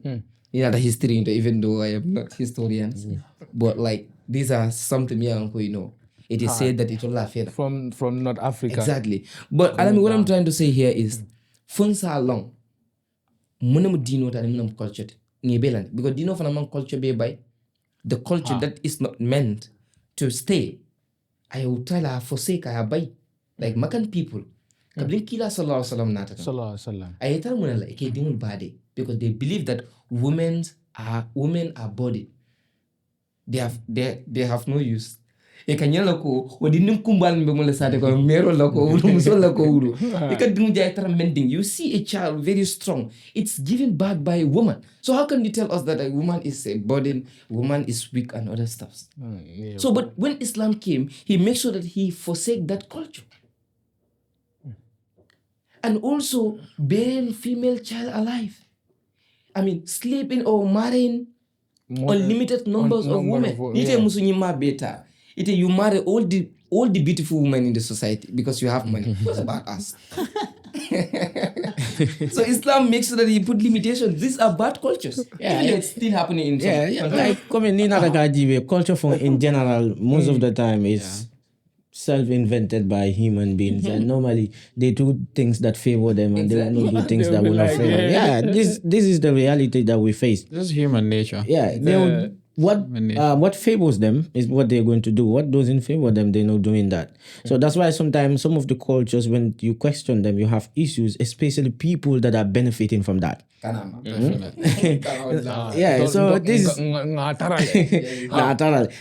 The history, even though I am not historians, but like these are something it is said that it will laugh from North Africa. Exactly. But what I'm trying to say here is funsa long munam dino ta munam culture ni belan, because dino fana man culture be by the culture that is not meant to stay. I will try to forsake I buy. Like Makan people, Kablin Kila Sallallahu Alaihi Wasallam. I tell them like dimul body because they believe that women are body. They have no use. e kanyala ko wadi nim kumbal mbe mo la sade ko mero la ko wulu muso la ko wulu e ka dum jay tara mending. You see a child very strong, it's given back by a woman. So how can you tell us that a woman is a burden, woman is weak and other stuff? So but when Islam came, he makes sure that he forsake that culture. And also bearing female child alive. I mean, sleeping or marrying unlimited numbers of women. You marry all the beautiful women in the society because you have money. What's about us? So Islam makes sure that you put limitations. These are bad cultures. Yeah, Even though it's still happening in some like coming in culture for in general, most of the time is self-invented by human beings, and normally they do things that favor them, and they will not do things that will not favor. Yeah, this is the reality that we face. This is human nature. Yeah, what favors them is what they're going to do. What doesn't favor them, they're not doing that. So that's why sometimes some of the cultures, when you question them, you have issues, especially people that are benefiting from that. Yeah, so this natural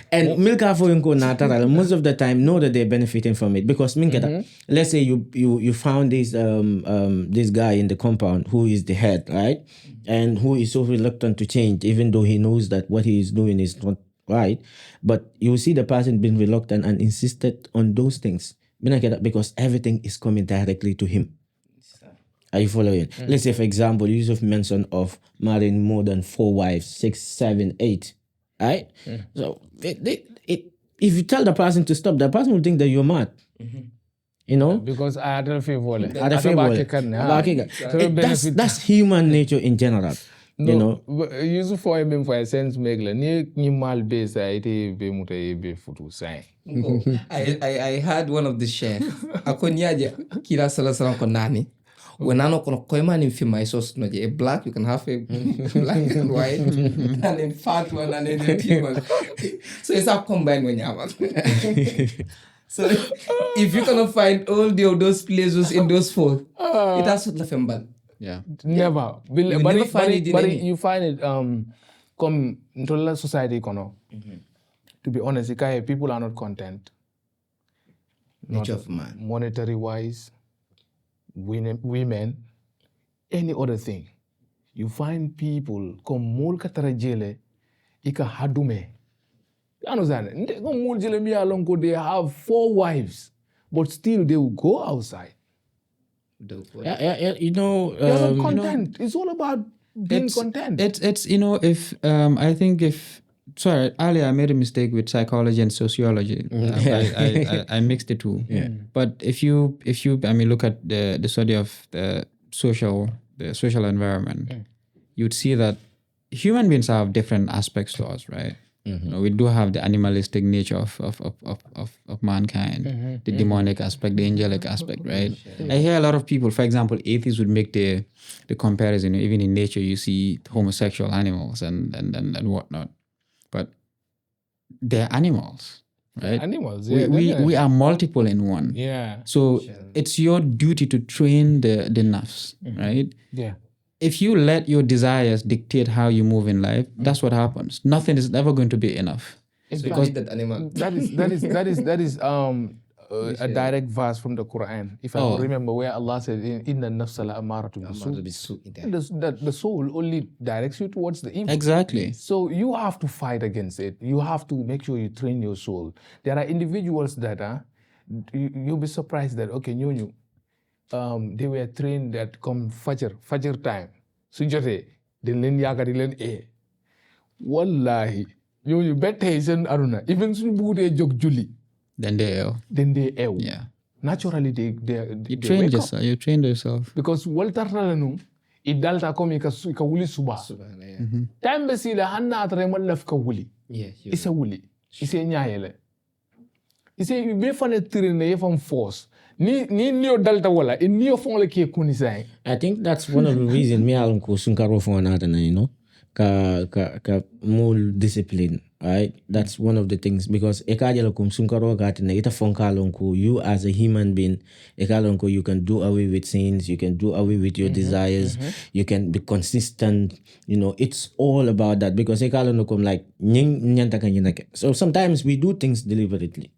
and milk for natural most of the time know that they're benefiting from it because let's say you found this this guy in the compound who is the head, right, and who is so reluctant to change even though he knows that what he is doing is not right, but you see the person being reluctant and insisted on those things because everything is coming directly to him. Are you following? Let's say, for example, Yusuf mentioned of marrying more than 4 wives, 6, 7, 8. Right? So if you tell the person to stop, the person will think that you're mad. You know? Because I had a favor. That's human nature in general. No, you know? Yusuf for him for a sense make ni mal base ite be muta be futu sai. I had one of the chef. Akonyaje kila sala ko nani. When I know koima in film I saw a black, you can have a black and white, and in fat one and in a thin one. So it's all combined when you have it. So if you cannot find all those places in those four, it has to be bad. Yeah. Never. You But never find it in but any. you find it come into the society to be honest, people are not content. Nature of man. Monetary wise, women, any other thing. You find people come mul katara jele ika hadume. You understand? They have 4 wives, but still they will go outside. Yeah, you know, They're not content. It's all about being content. It's if I think if sorry, earlier I made a mistake with psychology and sociology. I mixed the two. Yeah. But if you look at the study of the social environment, you'd see that human beings have different aspects to us, right? We do have the animalistic nature of mankind, the demonic aspect, the angelic aspect, right? I hear a lot of people, for example, atheists would make the comparison. Even in nature, you see homosexual animals and whatnot, but they're animals, right? Animals. We are multiple in one. Yeah. So it's your duty to train the nerves, right? Yeah. If you let your desires dictate how you move in life, that's what happens. Nothing is ever going to be enough. Because that animal. That is a direct verse from the Quran. If I remember where Allah said, "Inna nafsa la amaratun bisu." The soul only directs you towards the evil. Exactly. So you have to fight against it. You have to make sure you train your soul. There are individuals that you'll be surprised that they were trained that come Fajr time. So they len yakari len Wallahi. You better aruna. Even soon bude jog juli. Then they ew. Yeah. Naturally they You trained yourself. You trained yourself. Because Walter Ralanu, idalta komi ka wuli suba. Time besila hanna atremal laf ka wuli. Isa wuli. Isa nyayele. Isa be fane trine yefam force. Ni dalta wala ni fon le ke kunisai. I think that's one of the reasons me alum ko sunkaro for another, ka more discipline, right? That's one of the things because ekajalo kum sunkaro gatine ita fonkalonko you as a human being ekalonko you can do away with sins, you can do away with your desires, you can be consistent, it's all about that because ekalonko like nyanta kanyinake. So sometimes we do things deliberately.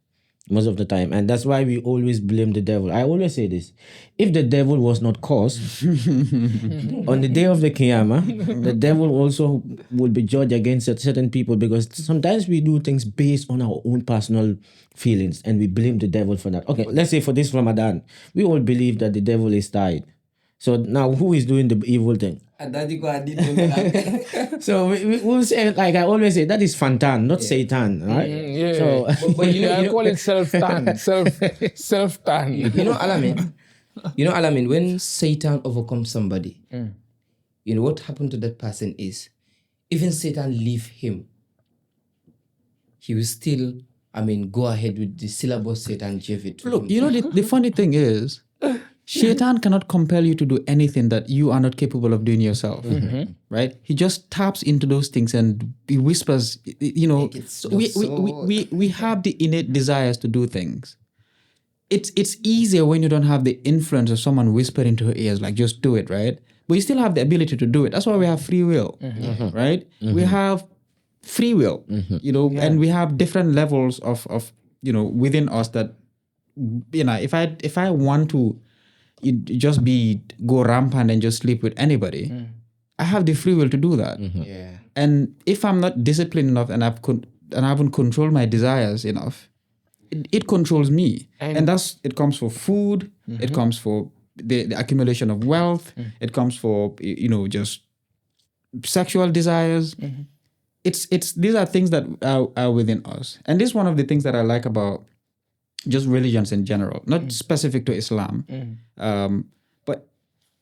most of the time, and that's why we always blame the devil. I always say this: if the devil was not caused, on the day of the Qiyamah, the devil also will be judged against certain people, because sometimes we do things based on our own personal feelings and we blame the devil for that. Okay, let's say for this Ramadan, we all believe that the devil is tired. So now who is doing the evil thing? So we will say, like I always say, that is Fantan, not Satan, right? Yeah. So But I call it self-tan. Self-tan. You know Alamin, when Satan overcomes somebody, you know what happened to that person is, even Satan leave him, he will still, go ahead with the syllabus Satan gave it to Look, him. you know, the funny thing is, Shaitan cannot compel you to do anything that you are not capable of doing yourself, right? He just taps into those things and he whispers, you know. So we have the innate desires to do things. It's easier when you don't have the influence of someone whispering into your ears, like just do it, right? But you still have the ability to do it. That's why we have free will, right? We have free will, you know, and we have different levels of you know, within us that, you know, if I want to just go rampant and just sleep with anybody, I have the free will to do that. Yeah. And if I'm not disciplined enough and I haven't controlled my desires enough, it controls me. And it comes for food, it comes for the accumulation of wealth, it comes for, you know, just sexual desires. These are things that are within us. And this is one of the things that I like about just religions in general, not specific to Islam, but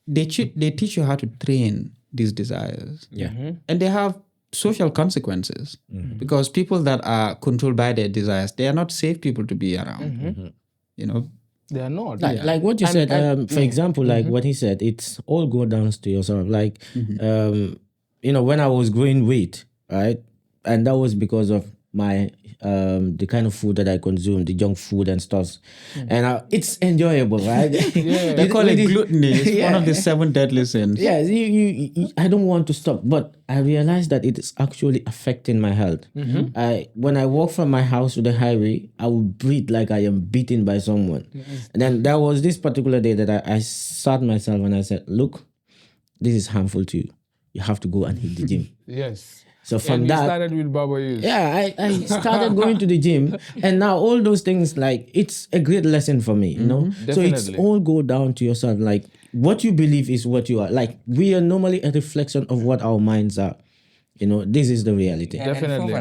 they teach you how to train these desires. And they have social consequences, because people that are controlled by their desires, they are not safe people to be around. You know, They are not. like what you said, for example, like what he said, it's all go down to yourself. Like, you know, when I was growing weight, right, and that was because of my the kind of food that I consume, the junk food and stuff, and it's enjoyable, right? they call it gluttony. It's one of the 7 deadly sins. Yes, you, I don't want to stop, but I realized that it is actually affecting my health. When I walk from my house to the highway, I will breathe like I am beaten by someone. And then there was this particular day that I sat myself and I said, look, this is harmful to you. You have to go and hit the gym. Yes. So from And that, you started with Baba Yus. yeah, I started going to the gym, and now all those things, like, it's a great lesson for me, you know. So it's Definitely. all go down to yourself. Like, what you believe is what you are. Like, we are normally a reflection of what our minds are. You know, this is the reality. Definitely.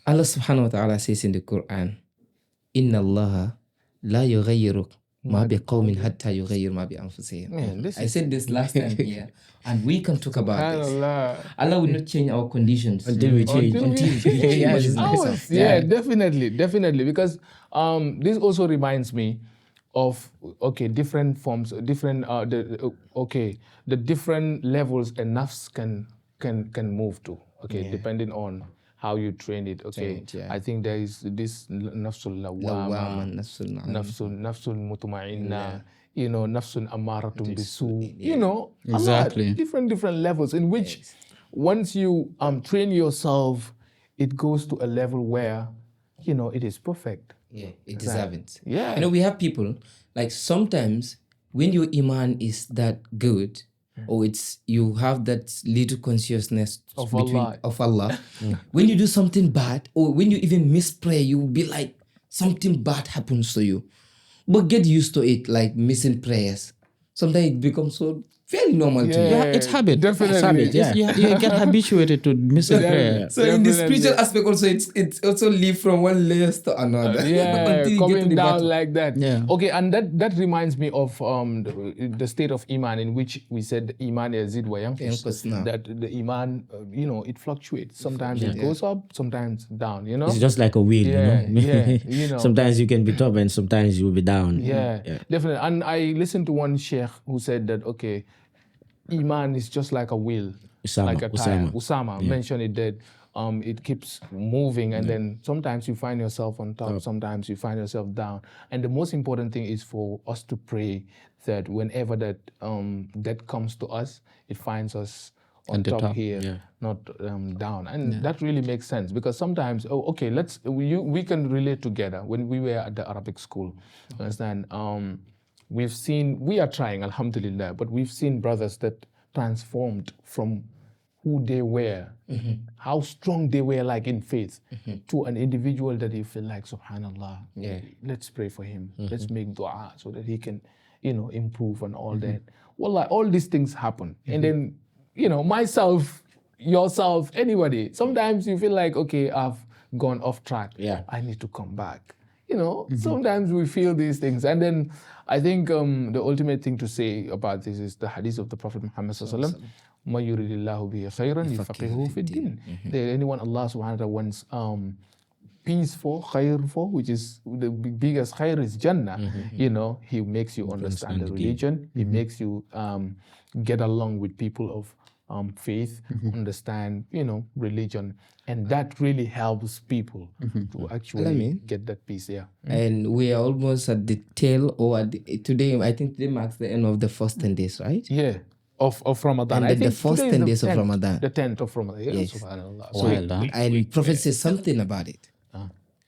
Allah subhanahu wa ta'ala says in the Quran, Inna Allah la yughayyiru ma bi qawmin hatta yughayyiru ma bi anfusihim. I said this last time here, and we can talk about this. Allah will not change our conditions Until we change. until we change ourselves. Yeah, definitely. Because this also reminds me of different forms, different the different levels a nafs can move to. Depending on how you train it. I think there is this nafsul lawama, nafsul mutma'inna, you know, nafsun amaratun bisu, you know, Exactly. different levels in which once you train yourself, it goes to a level where, you know, it is perfect. Yeah, it deserves it. Yeah. You know, we have people, like, sometimes when your iman is that good, or you have that little consciousness Of of Allah, when you do something bad, or when you even miss prayer, you will be like, something bad happens to you. But get used to it, like missing prayers. Sometimes it becomes so very normal to you. Yeah, it's habit. Definitely. It's habit, yeah. You get habituated to missing prayer. So in the Definitely. spiritual aspect also, it's also live from one layer to another. Yeah, Until you get to coming the down bottom. like that. Yeah. Okay, and that reminds me of the state of iman in which we said iman yazid wa yanqus. Yanqus, no. That the iman, you know, it fluctuates. Sometimes it goes up, sometimes down. You know. It's just like a wheel, Yeah, you know. yeah, you know. Sometimes you can be top and sometimes you'll be down. Yeah, definitely. And I listened to one sheikh who said that, iman is just like a wheel, like a tire. Usama mentioned it, that it keeps moving, and then sometimes you find yourself on top, sometimes you find yourself down. And the most important thing is for us to pray that whenever that comes to us, it finds us on the top, top, here, not down. And that really makes sense, because sometimes, we can relate together. When we were at the Arabic school, understand, we are trying, alhamdulillah, but we've seen brothers that transformed from who they were, how strong they were like in faith, to an individual that you feel like, subhanallah, let's pray for him, let's make dua so that he can, improve and all that. Wallah, all these things happen. And then, myself, yourself, anybody, sometimes you feel like, okay, I've gone off track. I need to come back. Sometimes we feel these things. And then I think the ultimate thing to say about this is the hadith of the Prophet Muhammad sallallahu alaihi wasallam. مَا يُرِدِ اللَّهُ بِهِ خَيْرًا يُفَقِّهُهُ فِي الدِّينِ. There anyone Allah subhanahu wa ta'ala wants peace for, khair for, which is the biggest khair is Jannah. He makes you understand the religion. He makes you get along with people of faith, understand, religion. And that really helps people to actually get that peace. And we are almost at the tail, or today, I think today marks the end of the first 10 days, right? Yeah. Of Ramadan. And I think the first 10 days of Ramadan. The 10th of Ramadan. Yes. Subhanallah. And Prophet says something about it,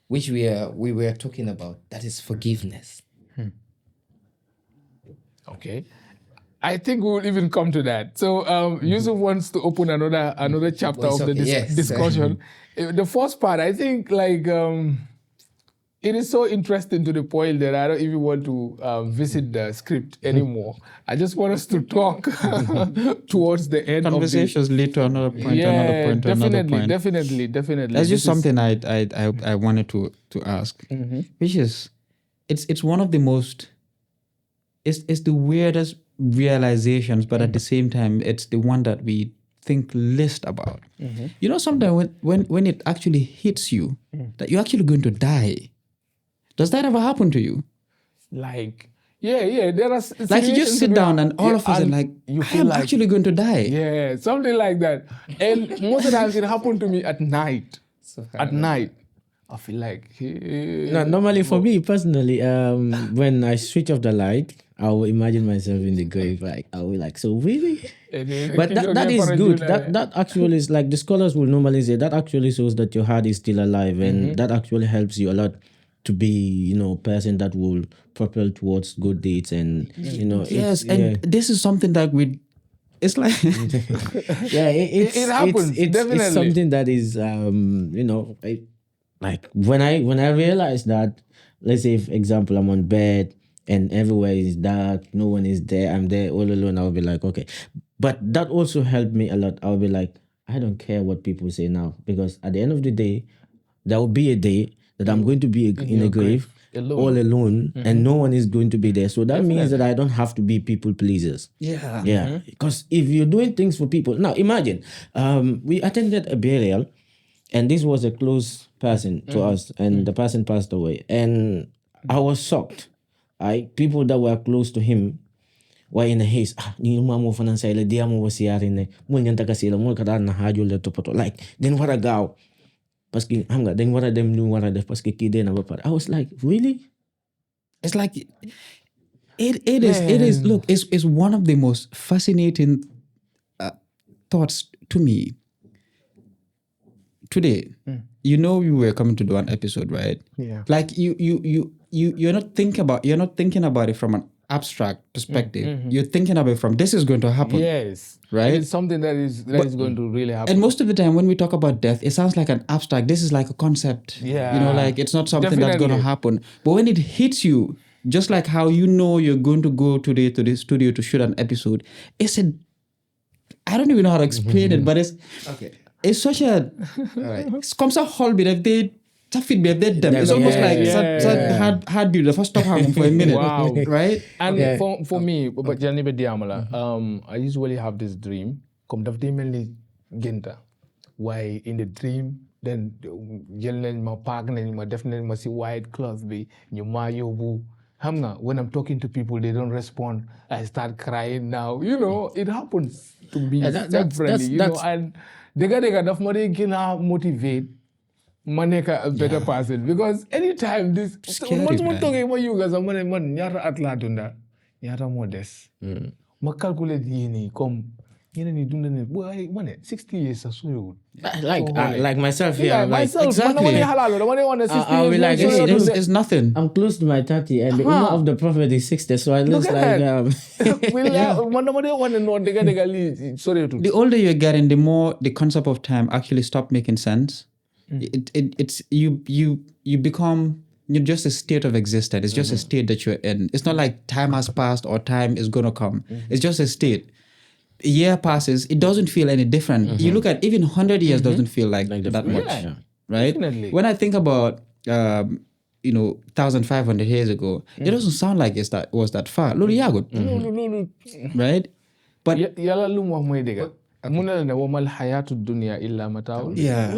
which we were talking about. That is forgiveness. Okay. I think we will even come to that. So Yusuf wants to open another chapter of the discussion. The first part, I think, it is so interesting to the point that I don't even want to visit the script anymore. I just want us to talk towards the end. Conversations lead to another point, another point, another point. Definitely. That's just something I wanted to ask, which is, it's one of the most, it's the weirdest realizations, but at the same time, it's the one that we think least about. Sometimes when it actually hits you, that you're actually going to die. Does that ever happen to you? There are like you just sit down and all of a sudden I'm actually going to die. Yeah, something like that. And most of the times it happened to me at night. At night, I feel like... No, normally for me personally, when I switch off the light, I will imagine myself in the grave. I will so really? But that is good. That actually is the scholars will normally say, that actually shows that your heart is still alive, and that actually helps you a lot to be, a person that will propel towards good deeds, and Yes, this is something that it's like it happens. Definitely. It's something that is when I realized that, let's say, for example, I'm on bed and everywhere is dark, no one is there, I'm there all alone, I'll be like, okay. But that also helped me a lot. I'll be like, I don't care what people say now, because at the end of the day, there will be a day that I'm going to be in a grave all alone, and no one is going to be there. So that means that I don't have to be people pleasers. Yeah. Because if you're doing things for people, now imagine, we attended a burial, and this was a close person to us, and the person passed away, and I was shocked. People that were close to him were in a haste. Ni mamo financial dia mo wasiyari ne. Mo nyanta kasi la mo kada na hajo le topoto. Then what a go. Paski hanga then what a them knew what a def paski kide na bapar. I was like, really? It's like it is look, it's one of the most fascinating thoughts to me. Today, we were coming to do an episode, right? Yeah. Like you're not thinking about it from an abstract perspective. You're thinking about it from, this is going to happen. Yes. Right? It's something that is going to really happen. And most of the time when we talk about death, it sounds like an abstract. This is like a concept. Yeah. It's not something that's going to happen. But when it hits you, just like how you're going to go today to the studio to shoot an episode, I don't even know how to explain it, but it's such a it's comme ça whole bit of they it's almost like hard the first stop happened for a minute. Wow. Right? And for me, but Janibe Diamala, I usually have this dream. Come the day genta. Why in the dream then ma park ma definitely ma see white clothes be nyuma yobu. When I'm talking to people, they don't respond. I start crying now. It happens to me severally. And they got enough money can motivate maneka a better person, because anytime this much more talking about you guys, I'm nyara atla dunda nyara modest. Ma calculate yini come ñeneen ñi dund nañ boy ma ne 60 years sax soriwul. Like myself here. Yeah, I'm like, myself, man, dama dee xalaat loolu, dama dee wax ne 60 I'll be years like, moom soriwul de. It's nothing. I'm close to my 30, and the Ummah of the Prophet is 60, so it looks Look like at man, dama dee wax ne non dëgga lii soriwul. The older you're getting, the more the concept of time actually stop making sense. It's you become, you're just a state of existence. It's just a state that you're in. It's not like time has passed or time is gonna come. It's just a state. A year passes, it doesn't feel any different. You look at even 100 years doesn't feel like that much, Yeah. right? Definitely. When I think about 1,500 years ago, it doesn't sound like it was that far. Loolu yàggut, loolu right? But yàlla lu mu wax mooy dëgga. Mu ne la ne wamal xayaatu dunya illa mataa'un. yeah,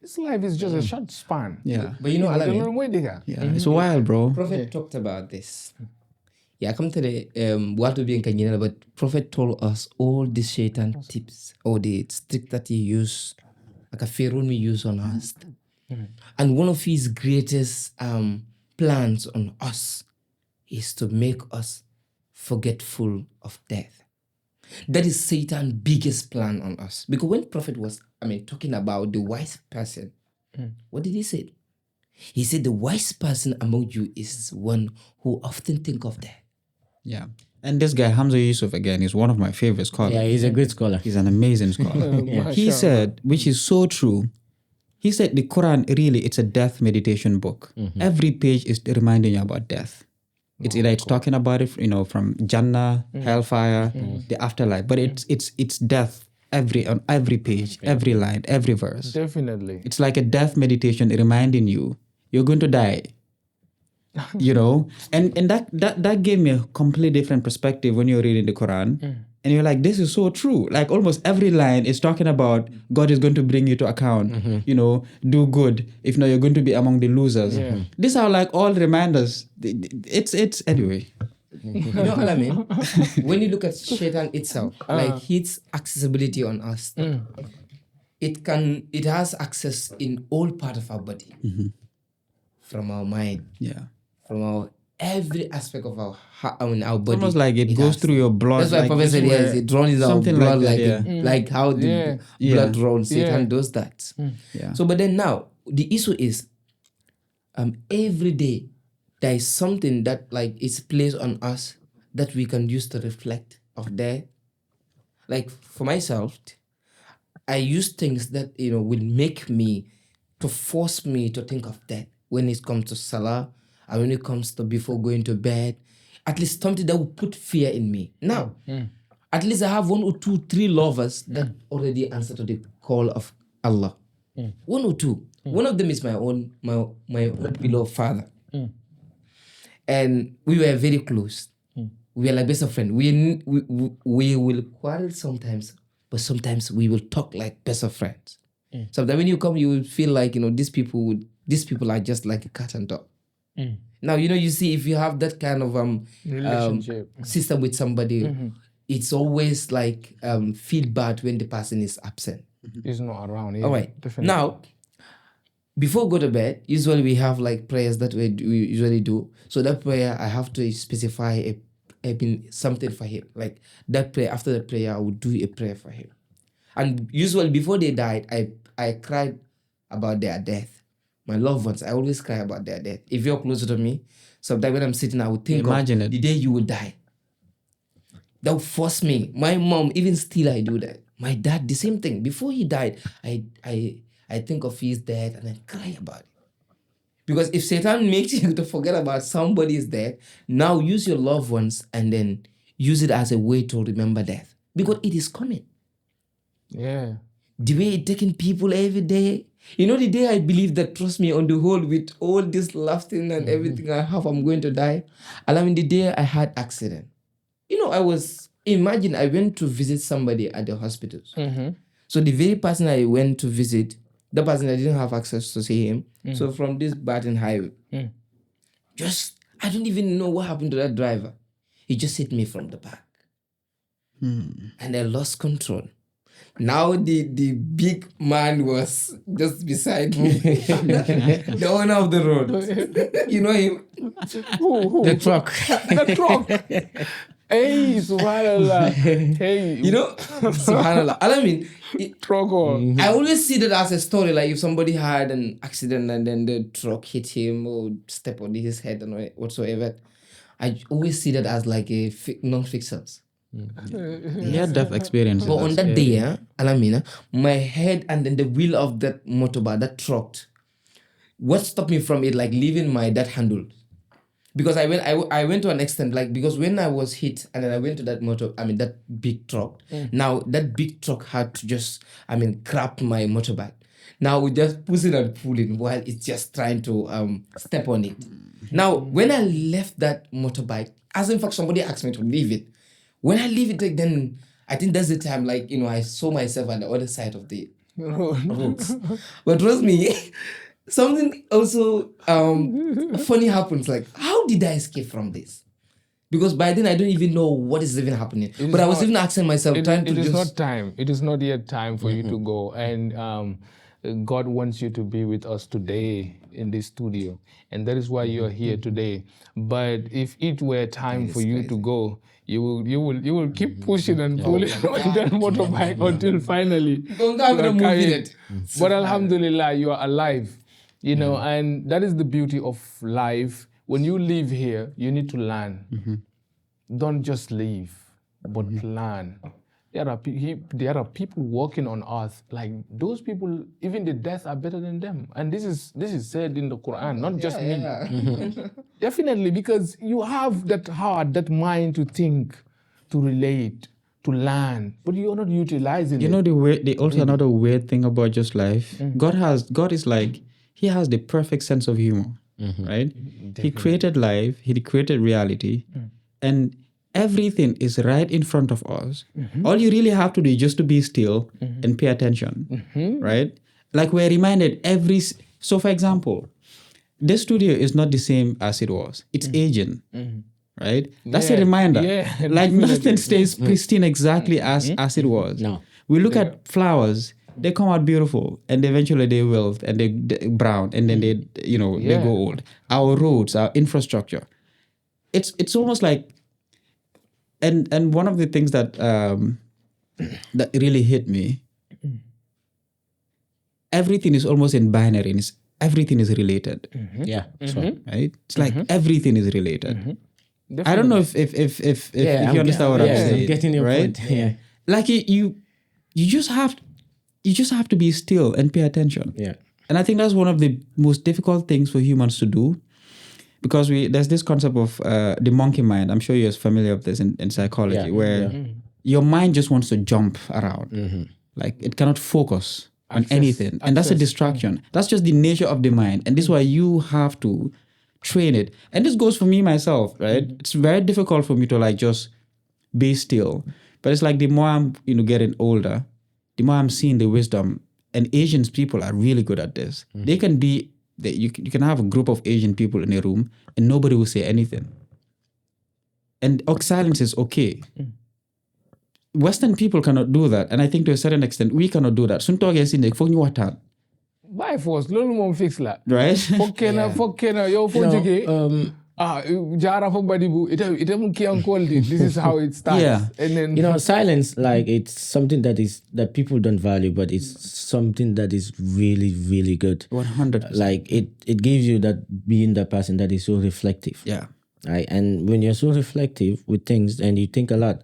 This life is just a short span. yeah, But you know, Alamin, loolu mooy dëgga. yeah. It's wild, bro. Prophet talked about this. Yeah, come to the what to be in Kenya, but Prophet told us all the shaitan tips or the trick that he used, like a Pharaoh use on us. And one of his greatest plans on us is to make us forgetful of death. That is Satan's biggest plan on us. Because when Prophet was, talking about the wise person, what did he say? He said the wise person among you is one who often think of death. Yeah. And this guy, Hamza Yusuf, again, is one of my favorite scholars. Yeah, he's a great scholar. He's an amazing scholar. He said, which is so true, he said the Quran, really, it's a death meditation book. Every page is reminding you about death. It's either it's talking about it, from Jannah, hellfire, the afterlife, but it's death on every page, every line, every verse. Definitely. It's like a death meditation reminding you you're going to die. And that gave me a completely different perspective when you're reading the Quran. And you're like, this is so true. Like almost every line is talking about God is going to bring you to account. Do good. If not, you're going to be among the losers. Yeah. These are like all reminders. It's anyway. You know what I mean? When you look at Shaitan itself, like its accessibility on us, it has access in all part of our body, from our mind, from our every aspect of our body. Almost like it goes has. through your blood. That's why like Prophet said yes, it runs our something blood like that, like how the blood runs. Satan does that. Yeah. So, but then now the issue is, every day there is something that like is placed on us that we can use to reflect of death. Like for myself, I use things that will make me to force me to think of death when it comes to Salah and when it comes to before going to bed. At least something that will put fear in me. Now, at least I have 1 or 2, 3 lovers that already answer to the call of Allah. 1 or 2. One of them is my own beloved father. And we were very close. We are like best of friends. We will quarrel sometimes, but sometimes we will talk like best of friends. Sometimes when you come, you will feel like these people are just like a cat and dog. Now you see if you have that kind of Relationship. system with somebody, it's always like feel bad when the person is absent. It's not around. Yeah, All right. definitely. Now, before go to bed, usually we have like prayers that we usually do. So that prayer, I have to specify something for him. Like that prayer, after the prayer, I would do a prayer for him. And usually before they died, I cried about their death. My loved ones, I always cry about their death. If you're closer to me, sometimes when I'm sitting, I would think Imagine of it. the day you will die. That would force me. My mom, even still, I do that. My dad, the same thing. Before he died, I think of his death and I cry about it. Because if Satan makes you to forget about somebody's death, now use your loved ones and then use it as a way to remember death. Because it is coming. Yeah. The way it taking people every day. The day I believe that, trust me, on the whole, with all this laughing and everything I have, I'm going to die. The day I had accident. I went to visit somebody at the hospitals. So the very person I went to visit, the person I didn't have access to see him. So from this Baton Highway, I don't even know what happened to that driver. He just hit me from the back. And I lost control. Now the big man was just beside me. The owner of the road. You know him? The truck. The truck. Hey, subhanallah. Hey, You know, subhanallah. I mean, Troko. I always see that as a story. Like if somebody had an accident and then the truck hit him or step on his head and whatsoever, I always see that as like a non-fiction. Near death experiences. But are on that scary. day, Alamina, my head and then the wheel of that motorbike, that truck, what stopped me from it, like leaving my that handle? Because I went to an extent, like, because when I was hit and then I went to that big truck, now that big truck had to just, grab my motorbike. Now we just push it and pull it while it's just trying to step on it. Now, when I left that motorbike, as in fact somebody asked me to leave it, when I leave it, like, then I think that's the time, like, I saw myself on the other side of the roads. But trust me, something also funny happens. Like, how did I escape from this? Because by then I don't even know what is even happening. But I was even asking myself, trying to It is just... not time. It is not yet time for you to go. And God wants you to be with us today in this studio. And that is why you are here today. But if it were time for you to go, you will keep pushing and pulling on that motorbike until finally Don't have you to are move carried. it. But alhamdulillah, you are alive. And that is the beauty of life. When you live here, you need to learn. Don't just live, but plan. There are people walking on earth, like those people, even the death are better than them. And this is said in the Quran, not just me. Definitely, because you have that heart, that mind to think, to relate, to learn, but you're not utilizing You it. know another weird thing about just life. God is like, He has the perfect sense of humor, right? He created life, He created reality, and everything is right in front of us. All you really have to do is just to be still and pay attention, right? Like we're reminded so for example, this studio is not the same as it was. It's aging, right? That's a reminder. Like nothing stays pristine exactly as it was. No. We look at flowers, they come out beautiful and eventually they wilt and they brown and then they go old. Our roads, our infrastructure. It's almost like and one of the things that that really hit me, everything is almost in binary. Everything is related. Yeah. So, Right? It's like everything is related. I don't know if you understand what I'm saying. I'm getting your right? point. Yeah. Like you just have to be still and pay attention. Yeah. And I think that's one of the most difficult things for humans to do, because there's this concept of the monkey mind. I'm sure you're familiar with this in psychology, where your mind just wants to jump around. Like it cannot focus on anything. And that's a distraction. That's just the nature of the mind. And this is why you have to train it. And this goes for me myself, right? It's very difficult for me to like just be still. But it's like the more I'm getting older, the more I'm seeing the wisdom. And Asian people are really good at this. They can be, you can have a group of Asian people in a room and nobody will say anything. And silence is okay. Western people cannot do that. And I think to a certain extent, we cannot do that. By force, lolu mom fix la. Right? Fokena, yo fojike. Jara for body bu. Ite mun ki this is how it starts. Yeah. And then silence, like it's something that people don't value, but it's something that is really, really good. 100%. Like it gives you that being the person that is so reflective. Yeah. Right. And when you're so reflective with things and you think a lot,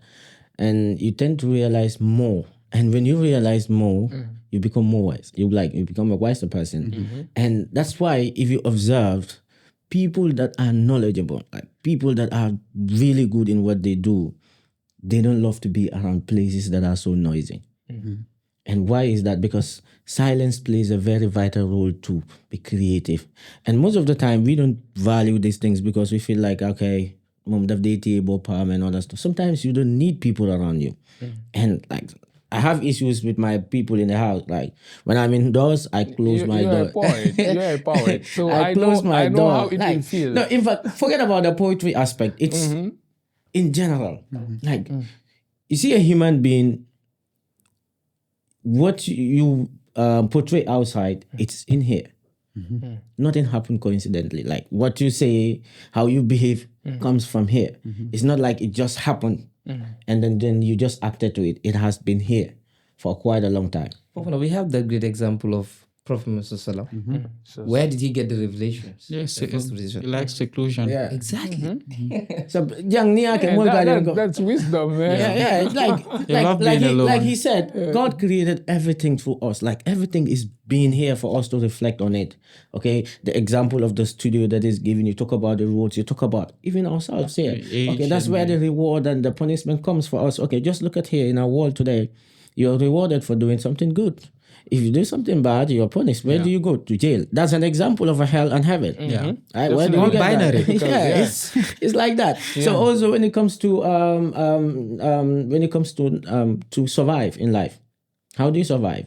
and you tend to realize more. And when you realize more, you become more wise. You become a wiser person. And that's why if you observe people that are knowledgeable, like people that are really good in what they do, they don't love to be around places that are so noisy. And why is that? Because silence plays a very vital role to be creative. And most of the time, we don't value these things because we feel like, okay, and all that stuff. Sometimes you don't need people around you. And like, I have issues with my people in the house. Like when I'm indoors, I close my door. You're a poet. So I close know, my I know door. how it like, will feel. No, in fact, forget about the poetry aspect. It's in general. Like you see a human being, what you portray outside, it's in here. Nothing happened coincidentally. Like what you say, how you behave comes from here. It's not like it just happened and then you just acted to it. It has been here for quite a long time. We have the great example of Prophet Muhammad Sallallahu. Where did he get the revelations? Yes, The first revelation. he likes seclusion. Yeah. Exactly. So young Nia can work out and go. That's wisdom, man. Yeah, it's like love being alone. like he said, God created everything through us. Like everything is being here for us to reflect on it. Okay, the example of the studio that is given, you talk about the roads, you talk about even ourselves here. Okay, that's where the reward and the punishment comes for us. Okay, just look at here in our world today. You're rewarded for doing something good. If you do something bad, you're punished. Where do you go? To jail. That's an example of a hell and heaven. Yeah. Right? Where do you All get that? binary. Yeah, it's like that. So also when it comes to to survive in life, how do you survive?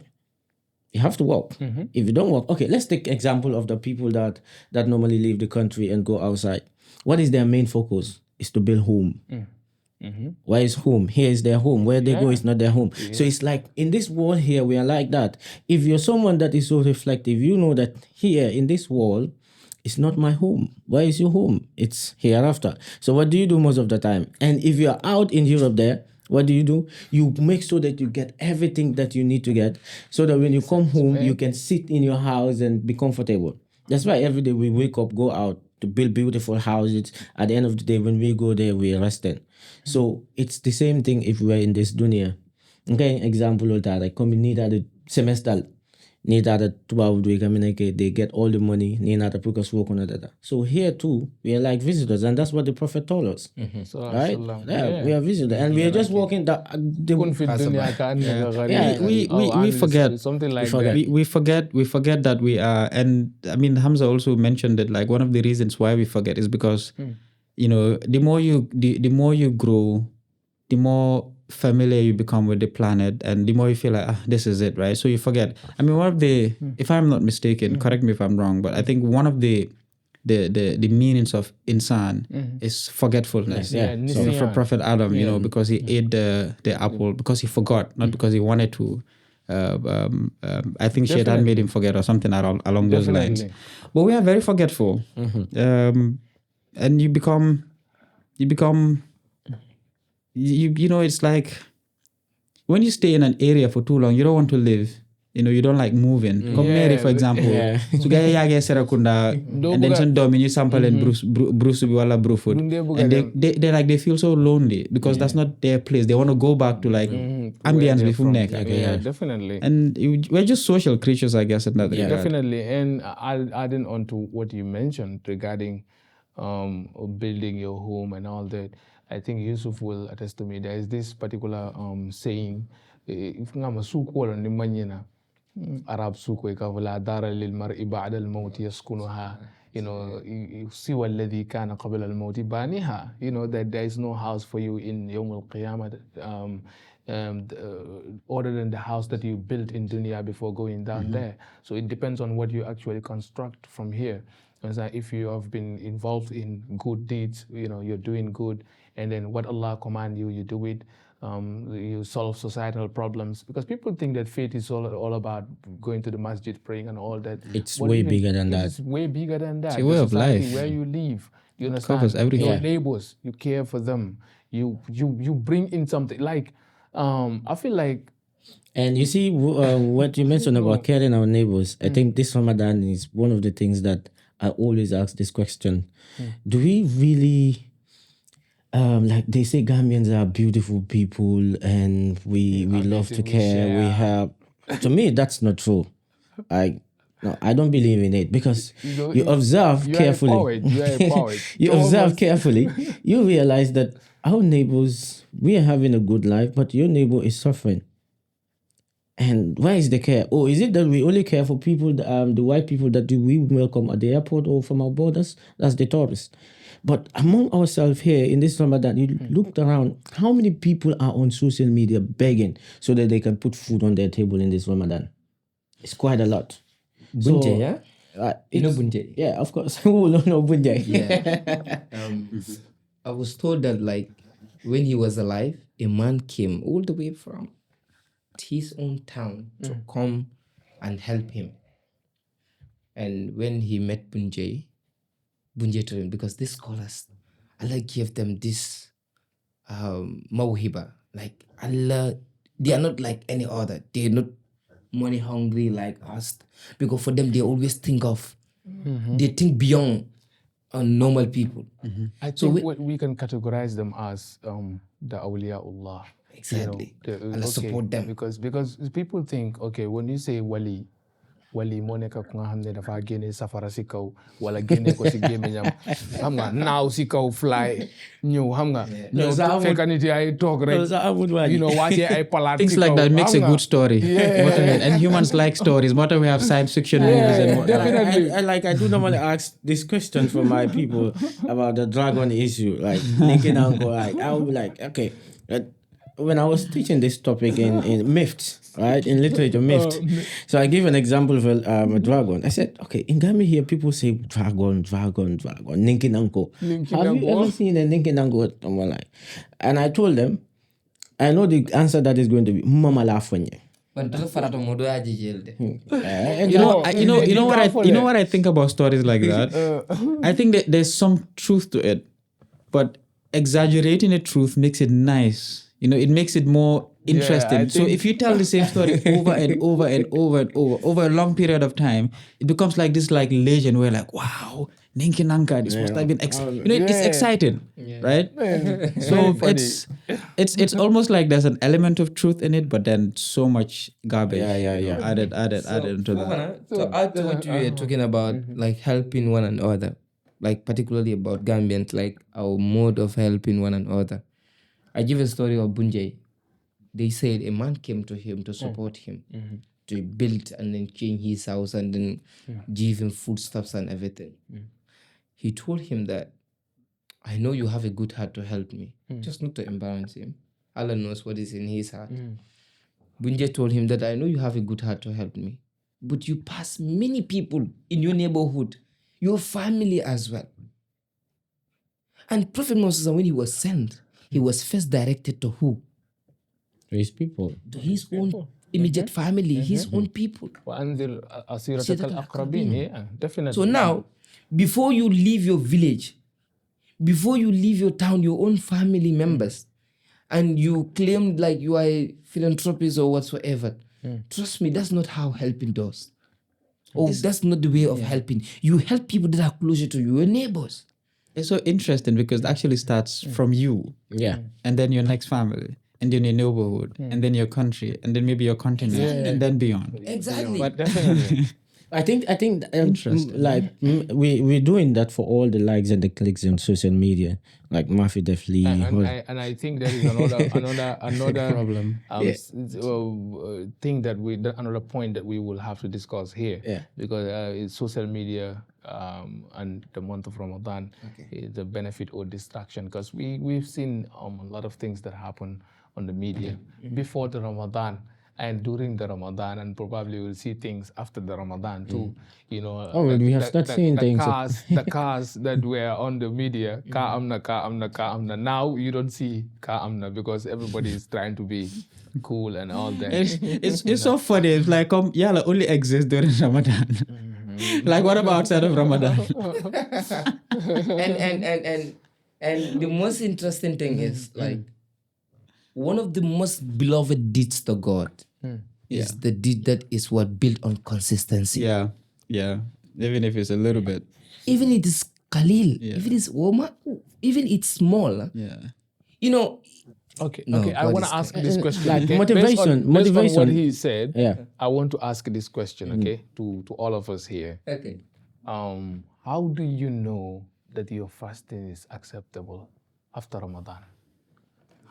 You have to work. If you don't work, okay, let's take example of the people that normally leave the country and go outside. What is their main focus? Is to build home. Where is home? Here is their home. Where they go is not their home. So it's like in this world here, we are like that. If you're someone that is so reflective, you know that here in this world, it's not my home. Where is your home? It's hereafter. So what do you do most of the time? And if you're out in Europe there, what do? You make sure that you get everything that you need to get so that when you come home, you can sit in your house and be comfortable. That's why every day we wake up, go out to build beautiful houses. At the end of the day, when we go there, we're resting. So it's the same thing if we're in this dunya. Okay, example of that. I come in need the semester. Need that 12 week. I mean, they get all the money. Need that because work on that. So here too, we are like visitors, and that's what the Prophet told us. Right? Yeah, we are visitors, and we are just walking. We forget something like that. We forget that we are, and I mean Hamza also mentioned that like one of the reasons why we forget is because you know the more you grow, the more familiar you become with the planet, and the more you feel like this is it, right? So you forget. I mean, one of the, if I'm not mistaken, correct me if I'm wrong, but I think one of the meanings of insan is forgetfulness. So for Prophet Adam, you know, because he ate the apple because he forgot, not because he wanted to. I think Shaitan made him forget or something along those lines. But we are very forgetful, and you become. You know, it's like when you stay in an area for too long, you don't want to live. You know, you don't like moving. Come Mary, for example. So gaya yage Serakunda, and then some domini sample and Bruce wala Bruford, and they feel so lonely because that's not their place. They want to go back to like ambience before neck. Yeah, definitely. And we're just social creatures, I guess, in that regard. Definitely. And adding on to what you mentioned regarding building your home and all that, I think Yusuf will attest to me. There is this particular saying, if ngama suko la ni manyina Arab suko ikavula dara lil mar'i ba'da al-maut yaskunuha, you know, siwa alladhi kana qabla al-maut baniha, you know, that there is no house for you in Yawm al-Qiyamah other than the house that you built in dunya before going down there. So it depends on what you actually construct from here. If you have been involved in good deeds, you know, you're doing good, and then what Allah command you, you do it. You solve societal problems, because people think that faith is all about going to the masjid, praying and all that. It's way bigger than that. It's way bigger than that. It's a way of life. Where you live, you understand? Covers everything. Your neighbors, you care for them. You bring in something like I feel like. And you see what you mentioned about caring our neighbors. I think this Ramadan is one of the things that I always ask this question. Do we really, like they say Gambians are beautiful people and we love to care. We have, to me, that's not true. I don't believe in it, because you observe carefully. You are a poet. You observe carefully. You realize that our neighbors, we are having a good life, but your neighbor is suffering. And where is the care? Or is it that we only care for people, the white people that we welcome at the airport or from our borders? That's the tourists. But among ourselves here in this Ramadan, you looked around, how many people are on social media begging so that they can put food on their table in this Ramadan? It's quite a lot. Bunje, yeah? You know Bunje? Yeah, of course. Who don't know Bunje? Yeah. I was told that like when he was alive, a man came all the way from his own town to come and help him. And when he met Bunjay told him, because these scholars, Allah gave them this mawhiba. Like Allah, they are not like any other. They're not money hungry like us. Because for them, they always think of, they think beyond normal people. I think we can categorize them as the awliyaullah. Exactly. Allah Okay, support them. because people think, okay, when you say wali moo nekk ku nga xam ne dafa génne safara si kaw wala génne ko si gémmiñam xam nga naaw si kaw fly ñëw xam nga ñëw fekk nit ay toog rek wàccee ay palaat Things si like kaw, that makes a xam nga. good story. And humans like stories. What we have science fiction movies and what definitely. I do normally ask this question for my people about the dragon issue, like Ninkin Uncle. Like I would be like, okay, when I was teaching this topic in myths, right, in literature myths, so I give an example of a dragon. I said, okay, in Gambia here people say dragon, Ninkin Uncle. Have you ever seen a Ninkin Uncle? And I told them, I know the answer that is going to be Mama Lafonye. But you know what I think about stories like that. I think that there's some truth to it, but exaggerating the truth makes it nice. It makes it more interesting. So if you tell the same story over and over and over a long period of time, it becomes like this legend where wow, Ninki Nanka, this must have been it's exciting, right? So it's almost like there's an element of truth in it, but then so much garbage added into that. So add to what we are talking about, like helping one another, like particularly about Gambians, like our mode of helping one another. I give a story of Bunjay. They said a man came to him to support him, to build and then change his house and then give him foodstuffs and everything. He told him that, I know you have a good heart to help me, just not to embarrass him. Allah knows what is in his heart. Bunjay told him that, I know you have a good heart to help me, but you pass many people in your neighborhood, your family as well. And Prophet Moses, when he was sent, he was first directed to who? To his people. To his own immediate family, his own people. Yeah, definitely. So now, before you leave your village, before you leave your town, your own family members, and you claim like you are a philanthropist or whatsoever, trust me, that's not how helping does. Or that's not the way of helping. You help people that are closer to you, your neighbors. It's so interesting because it actually starts from you. Yeah. And then your next family. And then your neighborhood. And then your country. And then maybe your continent. And then beyond. Exactly. But definitely. I think we're doing that for all the likes and the clicks on social media, like Murphy definitely. And I think there is another problem. Thing that another point that we will have to discuss here, because it's social media and the month of Ramadan, the benefit or distraction, because we've seen a lot of things that happen on the media before the Ramadan and during the Ramadan, and probably we'll see things after the Ramadan too. We have started seeing things. The cars that were on the media, ka amna. Now you don't see ka amna because everybody is trying to be cool and all that. It's so funny. It's like Yala only exists during Ramadan. Like what about outside of Ramadan? and the most interesting thing is like one of the most beloved deeds to God is the deed that is what built on consistency. Yeah. Even if it's a little bit. Even it is Khalil, if it is Woma, even it's small. Yeah. Okay. I want to ask this question. Like okay? motivation. Based on what he said, I want to ask this question, okay, to all of us here. Okay. How do you know that your fasting is acceptable after Ramadan?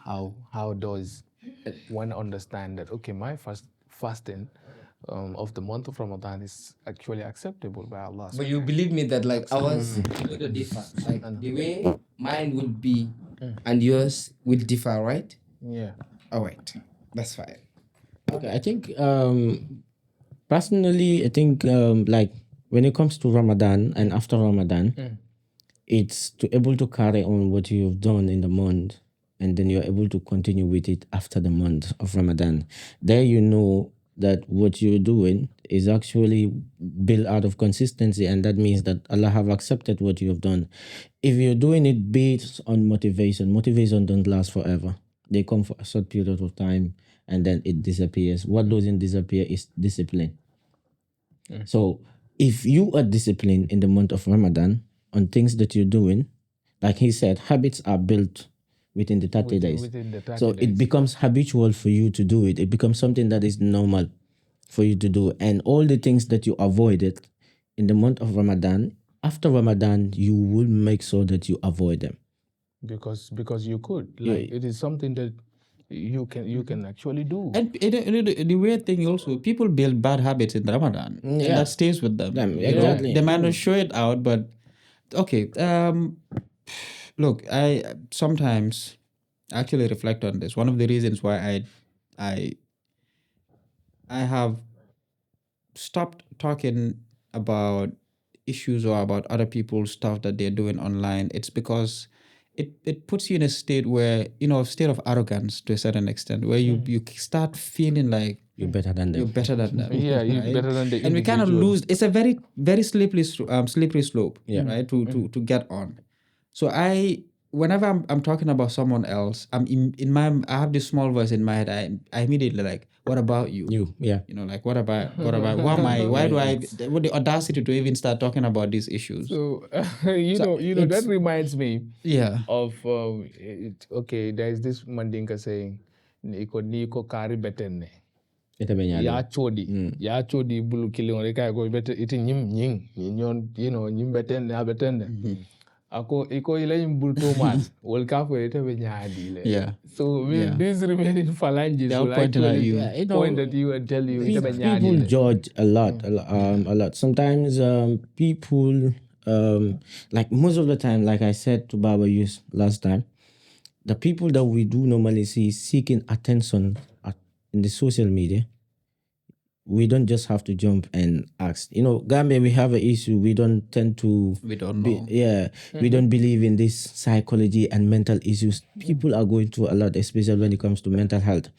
How does one understand that, okay, my fasting of the month of Ramadan is actually acceptable by Allah? But you believe me that like ours will differ. Like the way mine would be and yours will differ, right? Yeah. All right. That's fine. Okay, I think personally, I think like when it comes to Ramadan and after Ramadan, it's to able to carry on what you've done in the month, and then you're able to continue with it after the month of Ramadan. There, that what you're doing is actually built out of consistency, and that means that Allah have accepted what you have done. If you're doing it based on motivation don't last forever. They come for a short period of time and then it disappears. What doesn't disappear is discipline. So if you are disciplined in the month of Ramadan on things that you're doing, like he said, habits are built within the 30 days. Within the 30 So days. it becomes habitual for you to do it. It becomes something that is normal for you to do. And all the things that you avoided in the month of Ramadan, after Ramadan, you will make sure that you avoid them. because you could. Like it is something that you can actually do. And the weird thing also, people build bad habits in Ramadan, and Yeah. that stays with them. Exactly. They might not show it out, but okay. Look, I sometimes actually reflect on this. One of the reasons why I have stopped talking about issues or about other people's stuff that they're doing online, it's because it puts you in a state where, a state of arrogance to a certain extent, where you start feeling like You're better than you're them. better than them. Yeah, you're right? better than the And we kind of individual. lose. It's a very, very slippery slope, right? To get on. So whenever I'm talking about someone else, I have this small voice in my head. I immediately like, what about you? Yeah. Like what about who am I? Why do I? What the audacity to even start talking about these issues? So that reminds me Yeah. of okay, there is this Mandinka saying niko kari betenne Ita benyali. ya chodi bulu killing reka go better eating nying nyim betenne ako iko ile bulu tomat will kafu ite benyadi le. Yeah. So these remaining phalanges They're will pointing at actually you. point at you and tell you ite benyadi People le. judge a lot. Sometimes people, like most of the time, like I said to Baba Yus last time, the people that we do normally see seeking attention in the social media, we don't just have to jump and ask. Gambia, we have an issue. We don't tend to. We don't know. We don't believe in this psychology and mental issues. People are going through a lot, especially when it comes to mental health.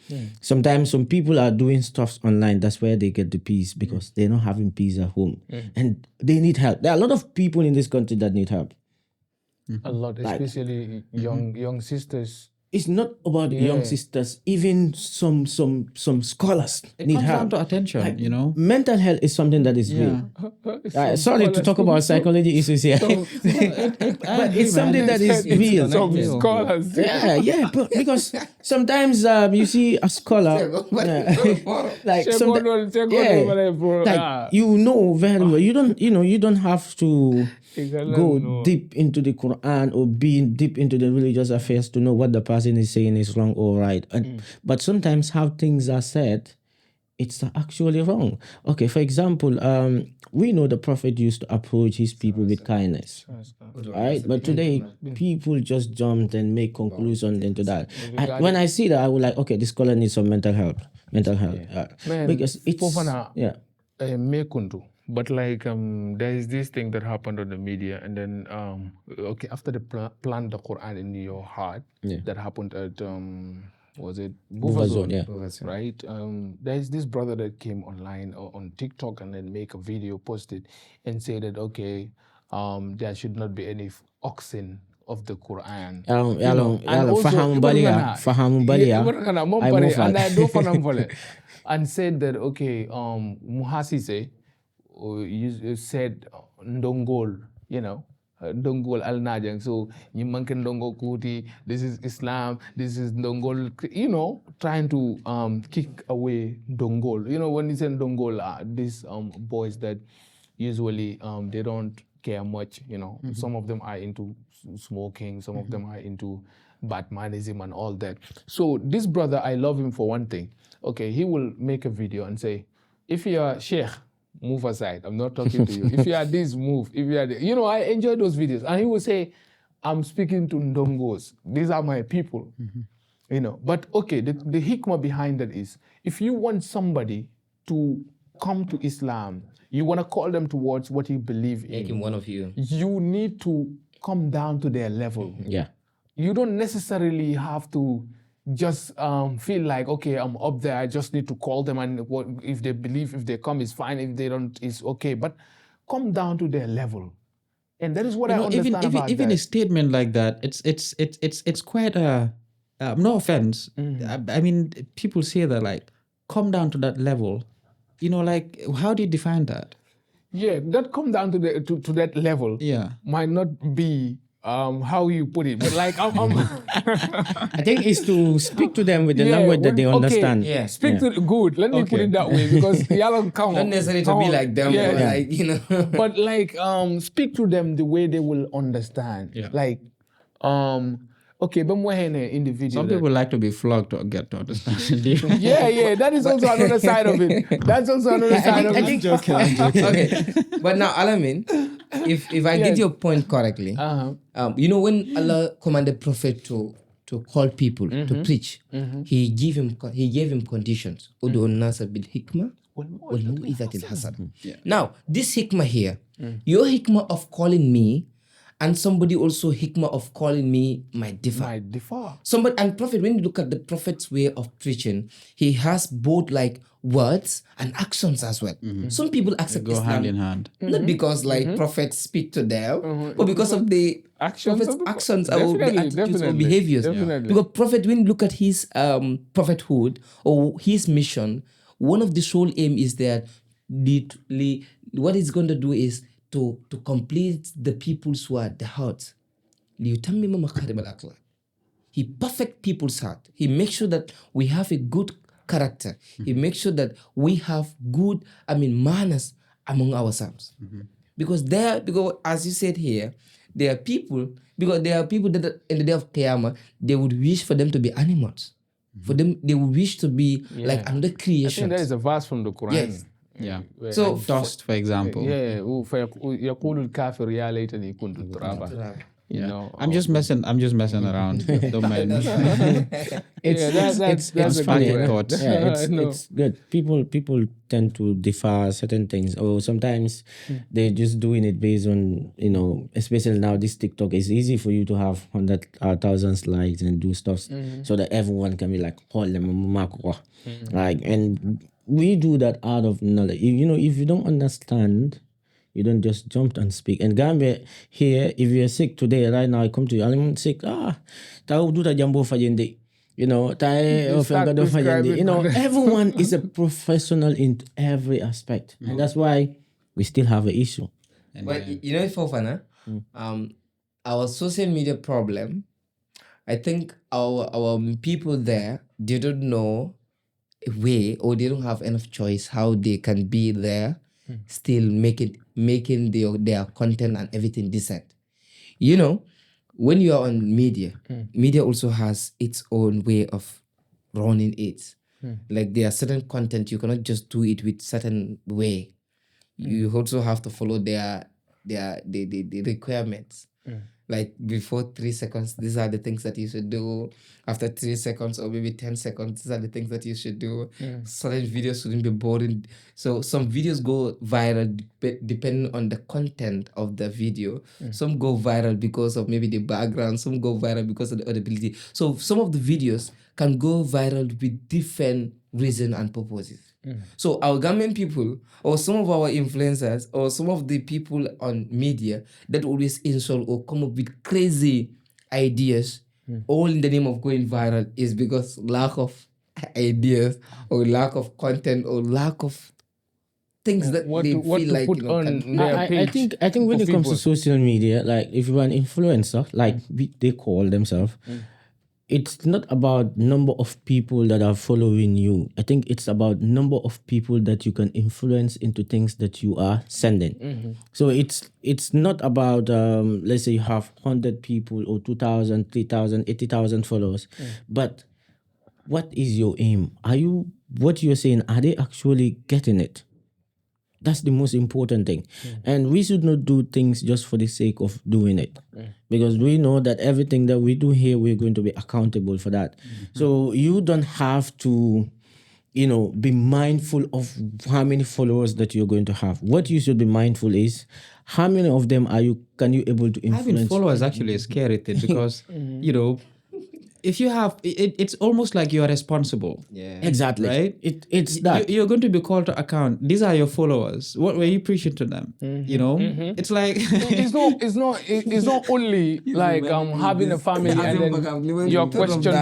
Sometimes some people are doing stuff online. That's where they get the peace because they're not having peace at home, and they need help. There are a lot of people in this country that need help. A lot, especially young sisters. It's not about young sisters. Even some scholars It need comes help. down to attention, Mental health is something that is real. Sorry to talk about psychology issues here, but it's something that is real. Some scholars. Yeah, but because sometimes you see a scholar, like you know very well. You don't have to go deep into the Quran or be deep into the religious affairs to know what the person is saying is wrong or right. But sometimes how things are said, it's actually wrong. Okay, for example, we know the Prophet used to approach his people with kindness, right? But today, people just jumped and make conclusions into that. When I see that, I would like, okay, this scholar needs some mental health. Man, Because it's mekundu. But like there is this thing that happened on the media, and then okay, after they plant the Quran in your heart, that happened at was it Buvazon, right? There is this brother that came online on TikTok and then make a video, post it, and say that okay, there should not be any oxen of the Quran. And said that okay, Muhasi say you said ndongol, ndongol al najang. So you manken ndongol kuti. This is Islam. This is ndongol. Trying to kick away ndongol. When you say ndongol, these boys that usually they don't care much. Some of them are into smoking. Some of them are into Batmanism and all that. So this brother, I love him for one thing. Okay, he will make a video and say, if you are sheikh, move aside. I'm not talking to you. If you are this, move. If you are this. I enjoy those videos. And he will say, I'm speaking to Ndongos. These are my people. But okay, the hikmah behind that is, if you want somebody to come to Islam, you want to call them towards what you believe in. Make him one of you. You need to come down to their level. Yeah. You don't necessarily have to just feel like, okay, I'm up there, I just need to call them, and what if they believe, if they come, it's fine, if they don't, it's okay. But come down to their level. And that is what I understand about even that. a statement like that, it's quite a no offense. I mean, people say that like come down to that level. Like how do you define that? Yeah, that come down to the to that level. Yeah. Might not be how you put it, but like I'm I think it's to speak to them with the language that they understand. Yeah. Speak to good. Let me put it that way, because y'all come Not necessarily to be like them, Yeah. or like, But like speak to them the way they will understand. Yeah. Like okay, but more individual. Some people like to be flogged to get to understand. Yeah, that is also another side of it. That's also another side of it. I'm joking. okay. But now, Alamin, if I get your point correctly, when Allah commanded Prophet to call people to preach, he gave him conditions. Udu an-nasa bil hikmah wal mau'izatil hasana. Now, this hikmah here, your hikmah of calling me, and somebody also hikmah of calling me might differ. Somebody and Prophet, when you look at the Prophet's way of preaching, he has both like words and actions as well. Some people accept Go Islam hand in hand. not because like prophets speak to them, but because of the prophet's actions or the attitudes or behaviors. Because Prophet, when you look at his prophethood or his mission, one of the sole aim is that what he's going to do is to complete the people's who are the hearts. He perfect people's heart. He makes sure that we have a good character. He makes sure that we have good, manners among ourselves. Because as you said here, there are people that in the day of Qiyamah, they would wish for them to be animals. For them, they would wish to be like another creation. I think there is a verse from the Quran. Yes. Yeah. So Dust, for example. Yeah. يقول الكافر يا ليتني كنت ترابا. Yeah. I'm just messing around. Don't mind me. It's funny. my thoughts. Yeah, it's good. People tend to defer certain things, or sometimes they're just doing it based on, especially now this TikTok, it's easy for you to have 100,000 likes and do stuff so that everyone can be like, like, and we do that out of knowledge. If you don't understand, you don't just jump and speak. And Gambia here, if you're sick today, right now, I come to you, I'm sick. Tahu do the jambo fajende. Everyone is a professional in every aspect. And that's why we still have an issue. But it's for fun, our social media problem, I think our people there, they don't know a way, or they don't have enough choice how they can be there, still making their content and everything decent. When you are on media, media also has its own way of running it. Like there are certain content you cannot just do it with certain way. You also have to follow the requirements. Like before 3 seconds, these are the things that you should do. After 3 seconds or maybe 10 seconds, these are the things that you should do. Certain videos shouldn't be boring. So some videos go viral depending on the content of the video. Some go viral because of maybe the background. Some go viral because of the audibility. So some of the videos can go viral with different reason and purposes. So our government people, or some of our influencers, or some of the people on media that always insult or come up with crazy ideas, all in the name of going viral, is because lack of ideas or lack of content or lack of things that What they to feel like put on their I page think when for it comes to people. social media, like if you're an influencer, like they call themselves, it's not about number of people that are following you. I think it's about number of people that you can influence into things that you are sending. So it's not about let's say you have 100 people or 2,000, 3,000, 80,000 followers, but what is your aim? What you're saying, are they actually getting it? That's the most important thing. And we should not do things just for the sake of doing it. Because we know that everything that we do here, we're going to be accountable for that. So you don't have to, be mindful of how many followers that you're going to have. What you should be mindful is how many of them can you able to influence? Having followers actually a scary thing because, if you have it's almost like you're responsible. Yeah. Exactly. Right? It's that. You're going to be called to account. These are your followers. What were you preaching to them? You know, it's like it's not only like having a family and then your question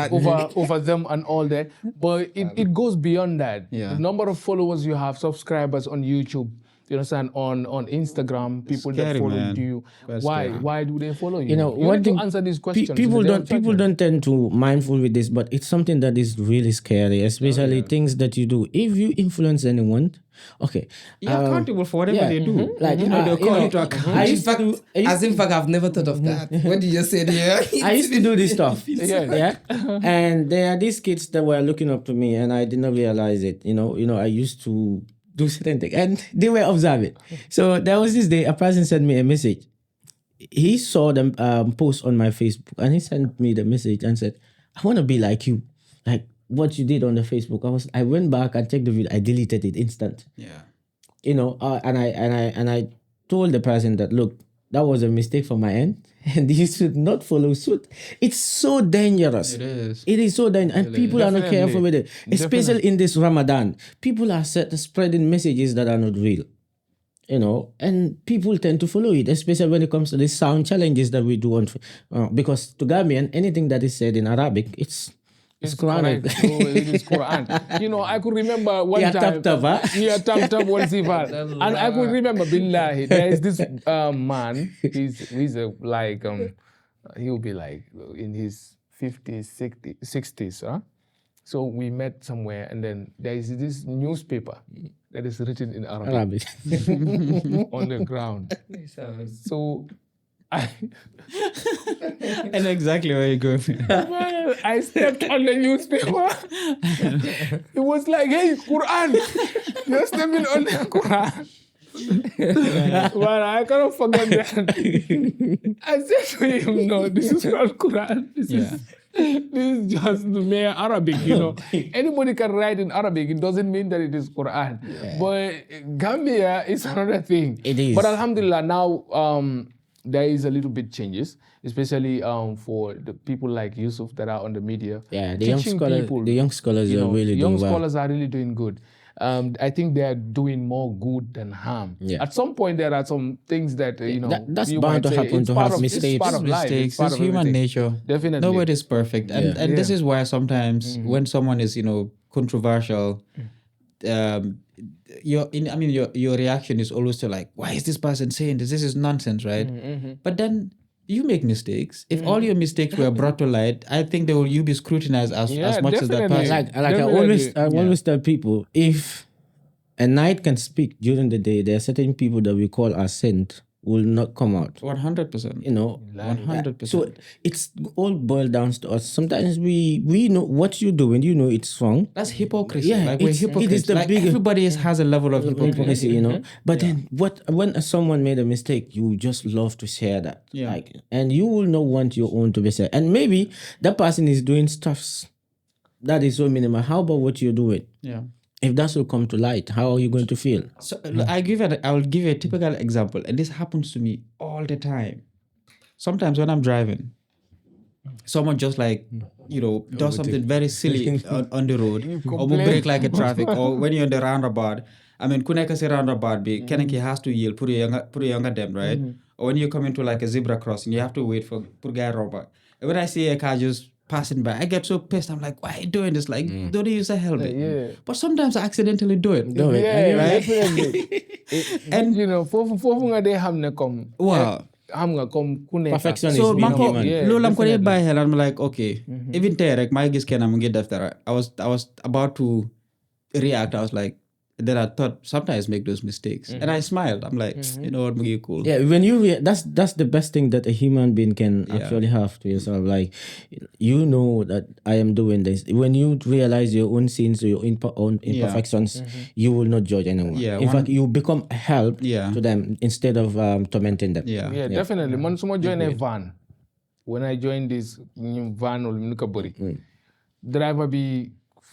over them and all that, but it goes beyond that. Yeah. The number of followers you have, subscribers on YouTube, you understand, on Instagram, people that scary, follow man. you. That's Why? scary. Why do they follow you? You know, you one need thing to answer these questions. people in the day of don't judgment. tend to mindful with this, but it's something that is really scary, especially things that you do. If you influence anyone, okay, you're accountable for whatever yeah, they do. like they'll call you to account. I In used to fact, do, I used as in fact, I've never thought of that. What did you say there? I used to do this stuff. Yes. Yeah. And there are these kids that were looking up to me and I did not realize it. You know, I used to do certain things and they were observing. So there was this day a person sent me a message. He saw the post on my Facebook and he sent me the message and said, I want to be like you. Like what you did on the Facebook. I went back and checked the video. I deleted it instant. Yeah. You know, and I told the person that, look, that was a mistake from my end, and you should not follow suit. It's so dangerous. It is. It is so dangerous, and people are not Definitely. careful with it. Especially in this Ramadan, people are spreading messages that are not real. You know, and people tend to follow it, especially when it comes to the sound challenges that we do on, because to Gambian, anything that is said in Arabic, it's Quranic. correct. So it is Quran. You know, I could remember one Yeah, time. tap, huh? Yeah, tap one sifar. And I could remember, billahi, there is this man. He's like he'll be like in his 50s, 60s, huh? So we met somewhere, and then there is this newspaper that is written in Arabic. On the ground. So I exactly where you go. well, I stepped on the newspaper. It was like, hey, Quran. You're stepping on the Quran. Well, I cannot forget that. I said to him, no, this is not Quran. This is just the mere Arabic, you know. Anybody can write in Arabic. It doesn't mean that it is Quran. But Gambia is another thing. It is. But Alhamdulillah, now there is a little bit changes, especially for the people like Yusuf that are on the media. Yeah, the teaching young scholars you are know, really young doing well. scholars are really doing good. I think they are doing more good than harm. Yeah. At some point, there are some things that you know that's you bound might to say happen, it's to part have of, mistakes. It's part of life. Mistakes. part It's of human everything. nature. Definitely. Nobody's perfect, and this is why sometimes when someone is controversial, your reaction is always to like, why is this person saying this? This is nonsense, right? But then you make mistakes. If all your mistakes were brought to light, I think you be scrutinized as much as that definitely. person. Like I always tell people, if a night can speak during the day, there are certain people that we call as saint will not come out. 100%. You know, 100%. so it's all boiled down to us. Sometimes we know what you're doing. You know it's wrong. That's hypocrisy. Yeah, like we're it is hypocrites. the Like biggest everybody has a level of hypocrisy, you know. But then when someone made a mistake, you just love to share that. Yeah. Like, and you will not want your own to be said. And maybe that person is doing stuff that is so minimal. How about what you're doing? Yeah. If that will come to light, how are you going to feel? So I will give you a typical example, and this happens to me all the time. Sometimes when I'm driving, someone just like does something very silly on the road, or will brake like a traffic, or when you're on the roundabout. I mean, ku nekk si roundabout bi keneen ki has to yield pour nga dem, right? Or when you come into like a zebra crossing, you have to wait for guy robber. And when I see a car just passing by, I get so pissed. I'm like, why are you doing this? Like, don't you use a helmet? Yeah. But sometimes I accidentally do it. Yeah, right? definitely. And you know, foofu nga de xam ne comme. Wow. Xam nga comme ku nekk. Perfection So is being Mako, human. Yeah, loolu am ko dee definitely. bàyyi xel, I'm like, okay, even tey rek maa ngi gis kenn mu ngi def dara. I was about to react. I was like, then I thought sometimes make those mistakes, and I smiled. I'm like, you know what, Mugi, cool. Yeah, when you that's the best thing that a human being can actually have to yourself. Like, you know that I am doing this. When you realize your own sins, your own imperfections, you will not judge anyone. Yeah, In fact, you become a help Yeah. to them instead of tormenting them. Yeah, definitely. Man, suma join a van. When I joined this new van, driver be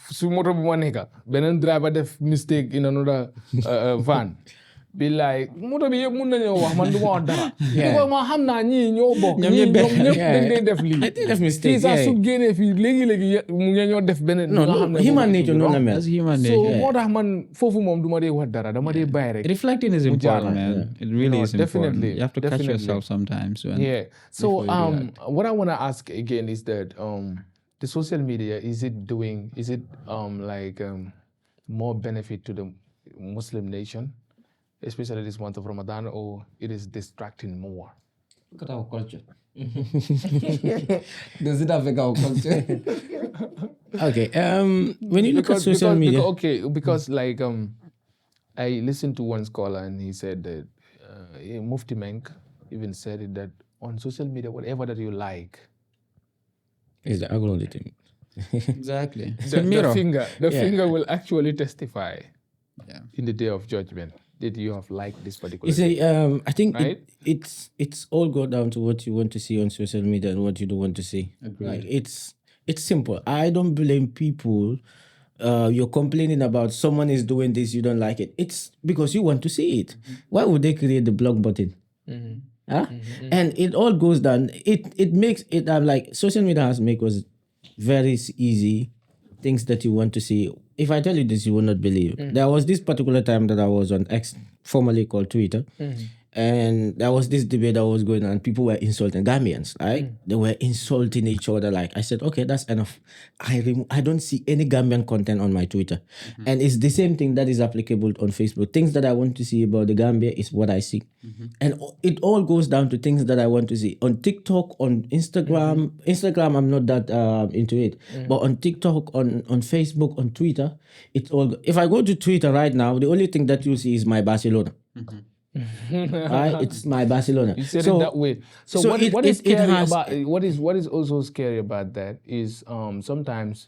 su moto bu ma nekka beneen driver def mistake in another van be like moto bi yëpp mun nañoo wax man du ma wax dara. Because ma xam naa ñii ñoo bokk. ñoom ñëpp dañ dee def lii. They def mistake. Kii sax su génnee fii léegi mu ngi ñoo def beneen. No, human nature noonu la mel. That's human nature. So moo tax man foofu moom du ma dee wax dara dama dee bàyyi rek. Reflecting is important, man. It really is important. Definitely, You have to catch definitely. yourself sometimes. Yeah. So before you do what I want to ask again is that the social media, is it more benefit to the Muslim nation, especially this month of Ramadan, or it is distracting more? Look at our culture. Does it affect our culture? Okay. When you look at social media, because like I listened to one scholar and he said that Mufti Menk even said it, that on social media, whatever that you like, is the algorithm. Exactly. the finger will actually testify Yeah. in the day of judgment that you have liked this particular You thing. see, I think Right? it's all go down to what you want to see on social media and what you don't want to see. Like it's simple. I don't blame people. You're complaining about someone is doing this, you don't like it. It's because you want to see it. Why would they create the block button? Huh? And it all goes down. It makes it like social media has make us very easy things that you want to see. If I tell you this, you will not believe. There was this particular time that I was on X, formerly called Twitter, and there was this debate that was going on. People were insulting Gambians, right? They were insulting each other. Like I said, okay, that's enough. I don't see any Gambian content on my Twitter, and it's the same thing that is applicable on Facebook. Things that I want to see about the Gambia is what I see, and it all goes down to things that I want to see on TikTok, on Instagram. Instagram, I'm not that into it, but on TikTok, on Facebook, on Twitter, it's all. If I go to Twitter right now, the only thing that you see is my Barcelona. Right, it's my Barcelona. You said it that way. So what is it scary has- about what is also scary about that is sometimes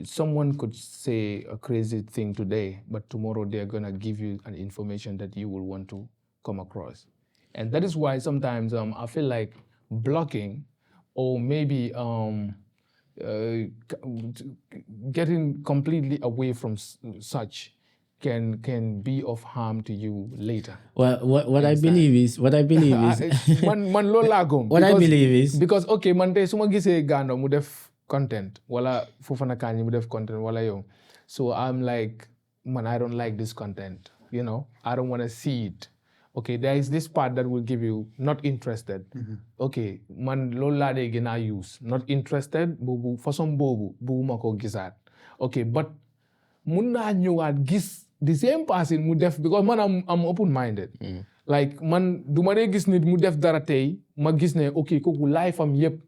someone could say a crazy thing today, but tomorrow they're gonna give you an information that you will want to come across, and that is why sometimes I feel like blocking or maybe getting completely away from such can be of harm to you later. Well, what I believe is man loolu laa gëm. What I believe is- because okay man tey su ma gisee Gando mu def content wala Fofana Kandji mu def content wala yow, so I'm like, man, I don't like this content, you know, I don't want to see it. Okay, there is this part that will give you not interested. Okay, man loolu laa dee gën a use not interested boobu façon boobu bugguma ko gisaat. Okay, but mun naa ñëwaat gis the same person mu def, because man I'm open minded. Like man du ma dee gis nit mu def dara tey ma gis ne okay kooku life am yëpp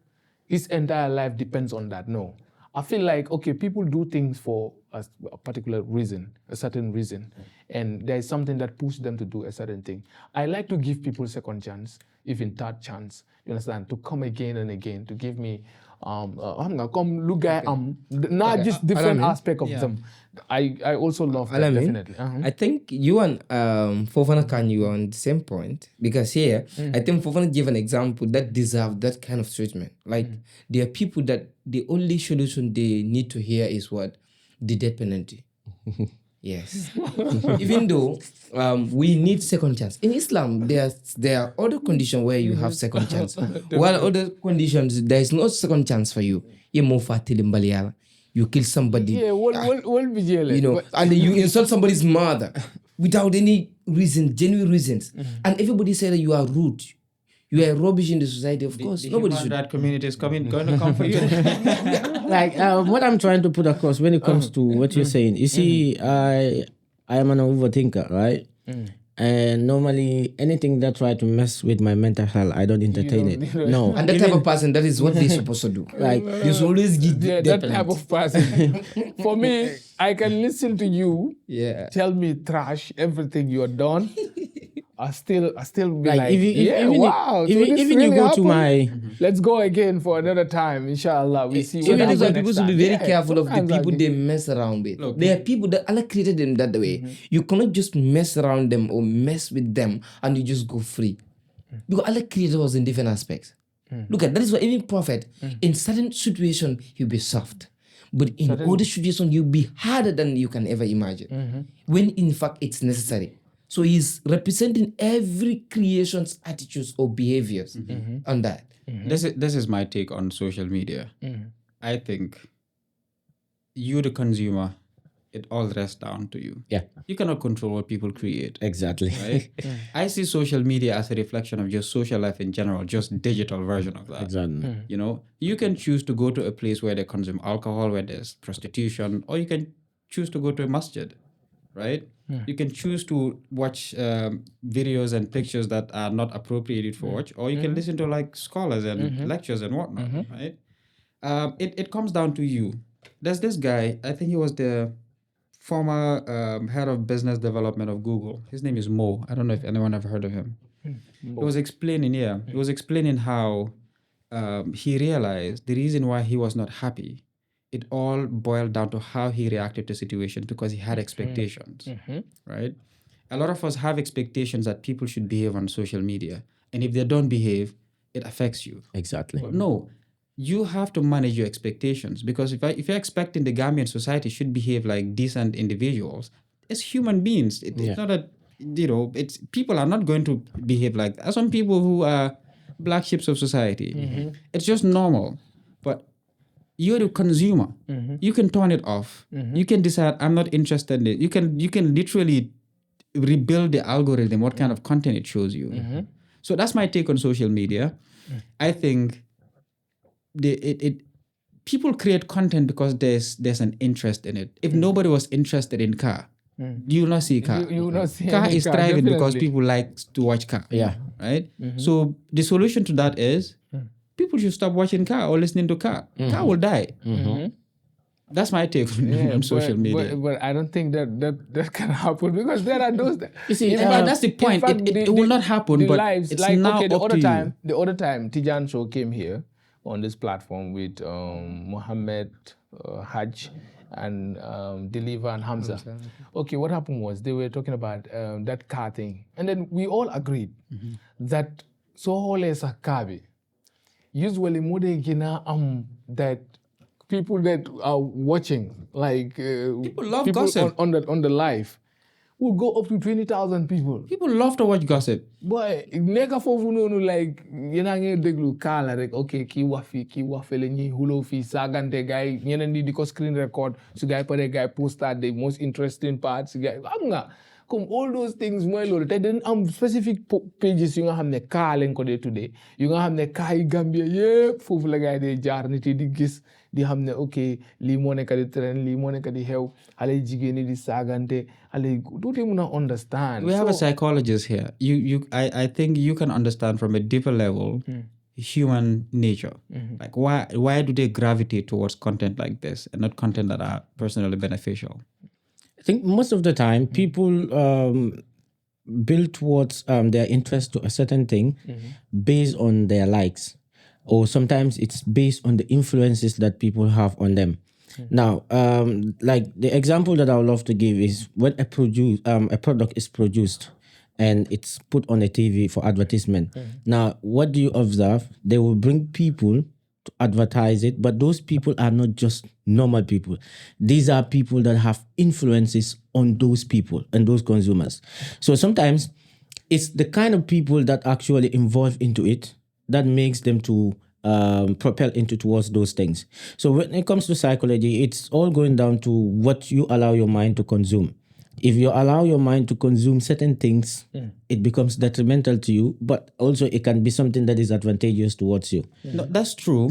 his entire life depends on that. No, I feel like okay, people do things for a particular reason, a certain reason, and there is something that pushes them to do a certain thing. I like to give people second chance, even third chance, you understand, to come again and again, to give me xam nga comme lu gaay am not just different aspect of them. I also love that, definitely. I think you and Fofana Kandji were on the same point, because here I think Fofana gave an example that deserve that kind of treatment. Like there are people that the only solution they need to hear is what? The death penalty. Yes. Even though we need second chance. In Islam, there are other conditions where you have second chance. While other conditions, there is no second chance for you. You kill somebody. Yeah, what be You know, and you insult somebody's mother without any reason, genuine reasons. And everybody say that you are rude. You are rubbish in the society. Of course, nobody should. That community is going to come for you. like what I'm trying to put across when it comes to what you're saying. You see, I am an overthinker, right? And normally anything that try to mess with my mental health, I don't entertain it. No. And that type of person, that is what they're supposed to do. Like You should always give yeah, death that type penalty. of person. For me, I can listen to you Yeah. tell me trash everything you're done. I still be Like, like, even if- wow. even this you really go to happened? Let's go again for another time, inshallah. We see So what that is happens why next people should be time. very Yeah, careful of the sometimes I people do. they mess around with. There are people that Allah created them that way. You cannot just mess around them or mess with them and you just go free. Because Allah created us in different aspects. Look at that is why even Prophet in certain situation he'll be soft. But in other situations you'll be harder than you can ever imagine. When in fact it's necessary. So he's representing every creation's attitudes or behaviors on that. This is my take on social media. I think you, the consumer, it all rests down to you. Yeah, You cannot control what people create. exactly. Right? I see social media as a reflection of just social life in general, just digital version of that. Exactly. You know, you can choose to go to a place where they consume alcohol, where there's prostitution, or you can choose to go to a masjid, right? You can choose to watch videos and pictures that are not appropriated for watch, or you can listen to like scholars and lectures and whatnot, right? It comes down to you. There's this guy, I think he was the former head of business development of Google. His name is Mo. I don't know if anyone ever heard of him. He was explaining, he was explaining how he realized the reason why he was not happy, it all boiled down to how he reacted to situation because he had expectations, right? A lot of us have expectations that people should behave on social media. And if they don't behave, it affects you. Exactly. But no, you have to manage your expectations because if you're expecting the Gambian society should behave like decent individuals, it's human beings. It's not a, it's people are not going to behave like that. Some people who are black sheeps of society. It's just normal. But you're the consumer. You can turn it off. You can decide I'm not interested in it. You can literally rebuild the algorithm, what kind of content it shows you. So that's my take on social media. I think people create content because there's an interest in it. If nobody was interested in car, you will not see car. You will not see car any is car, thriving because definitely. people like to watch car. Yeah. Right? So the solution to that is people should stop watching car or listening to car. Car will die. That's my take on social media. But I don't think that can happen because there are those. You see, that's the point. It will not happen, but it's now the up other to time. The other time, Tijan Show came here on this platform with Mohammed Hajj and Deliver and Hamza. Okay, what happened was they were talking about that car thing, and then we all agreed that so whole is a kabi. Usually, more that people that are watching, like People love gossip. on the live, will go up to 20,000 people. People love to watch gossip. Boy, neka fofu nonu like yena nge deglu kala rek okay ki wafele ni hulo fi sagante guy yena ni diko screen record so guy pare guy post that the most interesting parts guy amnga come all those things moy lolu te den am specific pages yu nga xamne ka len ko de today yu nga xamne kay Gambia yep fofu la guy de jaar nit di gis di xamne okay li mo nek di trend li mo nek di xew xalé jigéen di sagante xalé do te mëna understand. We have a psychologist here. I think you can understand from a deeper level human nature. Like why do they gravitate towards content like this and not content that are personally beneficial? I think most of the time people build towards their interest to a certain thing based on their likes, or sometimes it's based on the influences that people have on them. Now, like the example that I would love to give is when a product is produced and it's put on a TV for advertisement. Now, what do you observe? They will bring people to advertise it, but those people are not just normal people. These are people that have influences on those people and those consumers. So sometimes it's the kind of people that actually involve into it that makes them to propel into towards those things. So when it comes to psychology, it's all going down to what you allow your mind to consume. If you allow your mind to consume certain things, it becomes detrimental to you, but also it can be something that is advantageous towards you. No, that's true.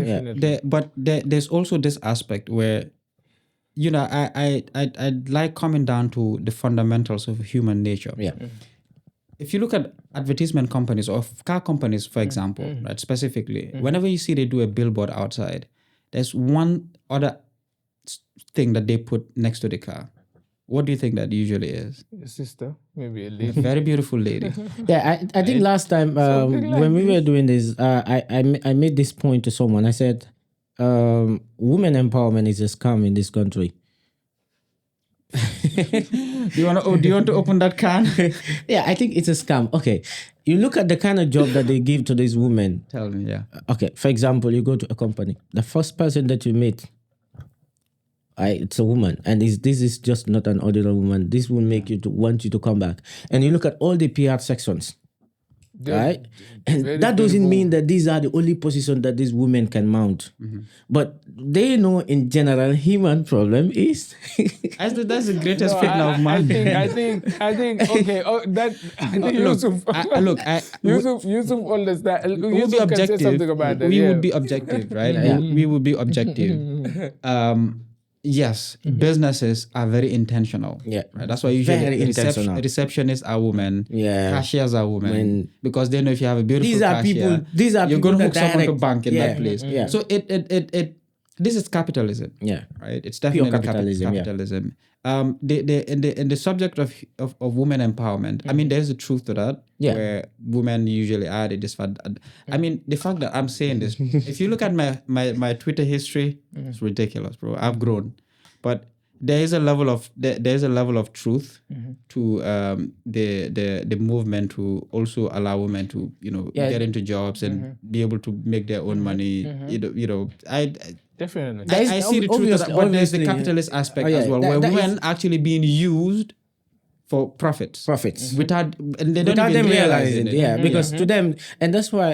But there's also this aspect where, I'd like coming down to the fundamentals of human nature. Yeah. If you look at advertisement companies or car companies, for example, right, specifically, whenever you see they do a billboard outside, there's one other thing that they put next to the car. What do you think that usually is? A sister, maybe a A lady. very beautiful lady. Yeah, I think last time when we were doing this, I made this point to someone. I said, women empowerment is a scam in this country. Do you want to open that can? Yeah, I think it's a scam. Okay, you look at the kind of job that they give to these women. Tell me, yeah. Okay, for example, you go to a company. The first person that you meet, It's a woman, and this is just not an ordinary woman. This will make you to want you to come back. And you look at all the PR sections, right? And very that doesn't beautiful. mean that these are the only position that these women can mount. But they know in general, human problem is That's the greatest No, fitna of man. I think. Okay. Oh, that I think Look, Yusuf. Yusuf understand. we would be Yusuf can say objective. something about that. We yeah. would be objective, right? Yeah. We would be objective. Yes, businesses are very intentional. Yeah. Right. That's why usually Very intentional. receptionists are women. Yeah. Cashiers are women because they know if you have a beautiful These are cashier, people. These are you're people going to that hook someone to direct. bank in that place. Yeah. So it this is capitalism. Yeah. Right. It's definitely capitalism, yeah. capitalism. In the subject of women empowerment, I mean, there's a truth to that. Yeah. Where women usually are this fact. I mean, the fact that I'm saying this, if you look at my Twitter history, it's ridiculous, bro. I've grown, but there is a level of truth to the movement to also allow women to get into jobs and be able to make their own money. I Definitely. I see the truth of that, but there's the obviously, capitalist aspect yeah, as well, that- where that is- women actually being used for profits without and they don't Without even them realize realizing it. it, yeah, because to them, and that's why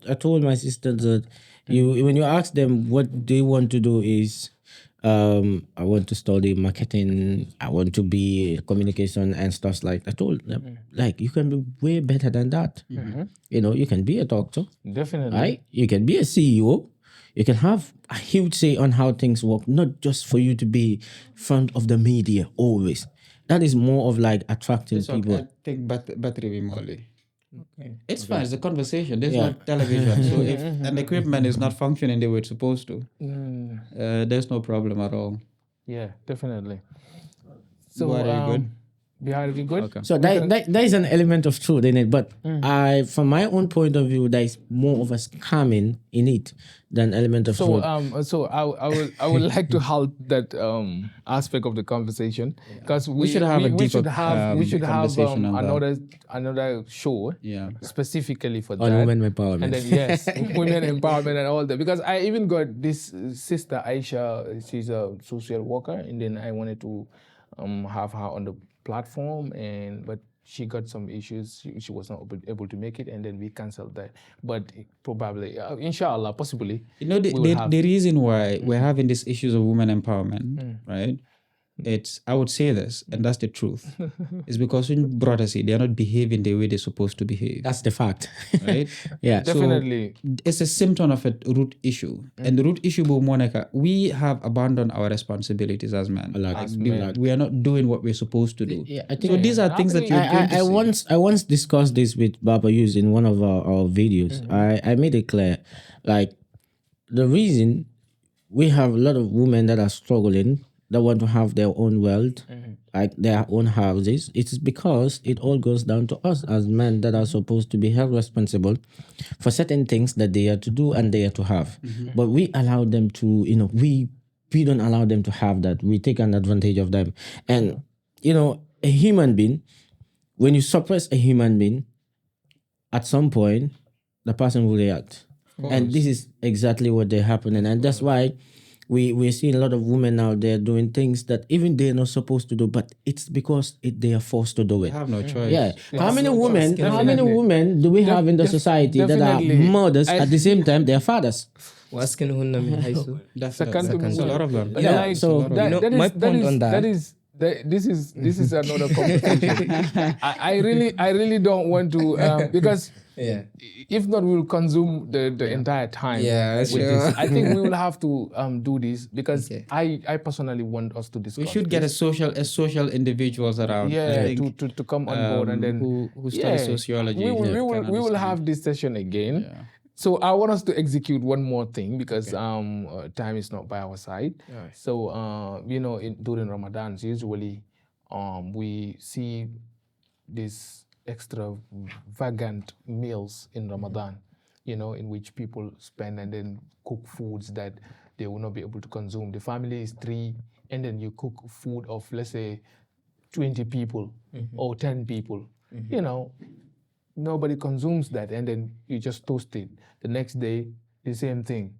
I told my sister that when you ask them what they want to do is, I want to study marketing, I want to be communication and stuff like. I told them like you can be way better than that. You can be a doctor, Definitely. right? You can be a CEO. You can have a huge say on how things work, not just for you to be front of the media always. That is more of like attracting people. I think battery Molly. It's fine. It's a conversation. There's not television, so if an equipment is not functioning the way it's supposed to, there's no problem at all. Yeah, definitely. So What are you good? Behind you good? Okay. So there is an element of truth in it, but from my own point of view, there is more of a scamming in it than element of So truth. so I would like to halt that aspect of the conversation because we should have a we deeper, we should have conversation on that. another show Yeah. specifically for On that. women empowerment. And then yes, women empowerment and all that. Because I even got this sister Aisha, she's a social worker, and then I wanted to have her on the platform, but she got some issues. She was not able to make it, and then we canceled that. But probably, inshallah, possibly. The we will have- reason why we're having these issues of women empowerment, right? I would say this, and that's the truth. It's because when brothers see, they're not behaving the way they're supposed to behave, That's the fact. right? Yeah. So Definitely. it's a symptom of a root issue, and the root issue, Monica, we have abandoned our responsibilities as men. We are not doing what we're supposed to do. Yeah, I So think these are things that you're going to see. I once discussed this with Baba Yus in one of our videos. I made it clear, like the reason we have a lot of women that are struggling, that want to have their own wealth, like their own houses. It is because it all goes down to us as men that are supposed to be held responsible for certain things that they are to do and they are to have. But we allow them to, we don't allow them to have that. We take an advantage of them. And, a human being, when you suppress a human being, at some point, the person will react. And this is exactly what they happen. And that's why we're seeing a lot of women out there doing things that even they're not supposed to do, but it's because they are forced to do it. They have no choice. Yeah. How many women Definitely. do we have in the society that are definitely. mothers at the same time they're fathers? Waskin hunna min haisu. Definitely. There's a lot of them. Yeah, like, so- my point on that- this is another conversation. I really don't want to because Yeah. if not, we will consume the entire time. Yeah, with sure. this. I think we will have to do this because Okay. I personally want us to discuss. We should get a social individuals around. I yeah think, to come on board and then who study sociology. We will can we will understand. have this session again. Yeah. So I want us to execute one more thing because time is not by our side. Alright. So during Ramadan, usually we see these extravagant meals in Ramadan, in which people spend and then cook foods that they will not be able to consume. The family is 3, and then you cook food of, let's say, 20 people or 10 people. Nobody consumes that, and then you just toast it. The next day, the same thing.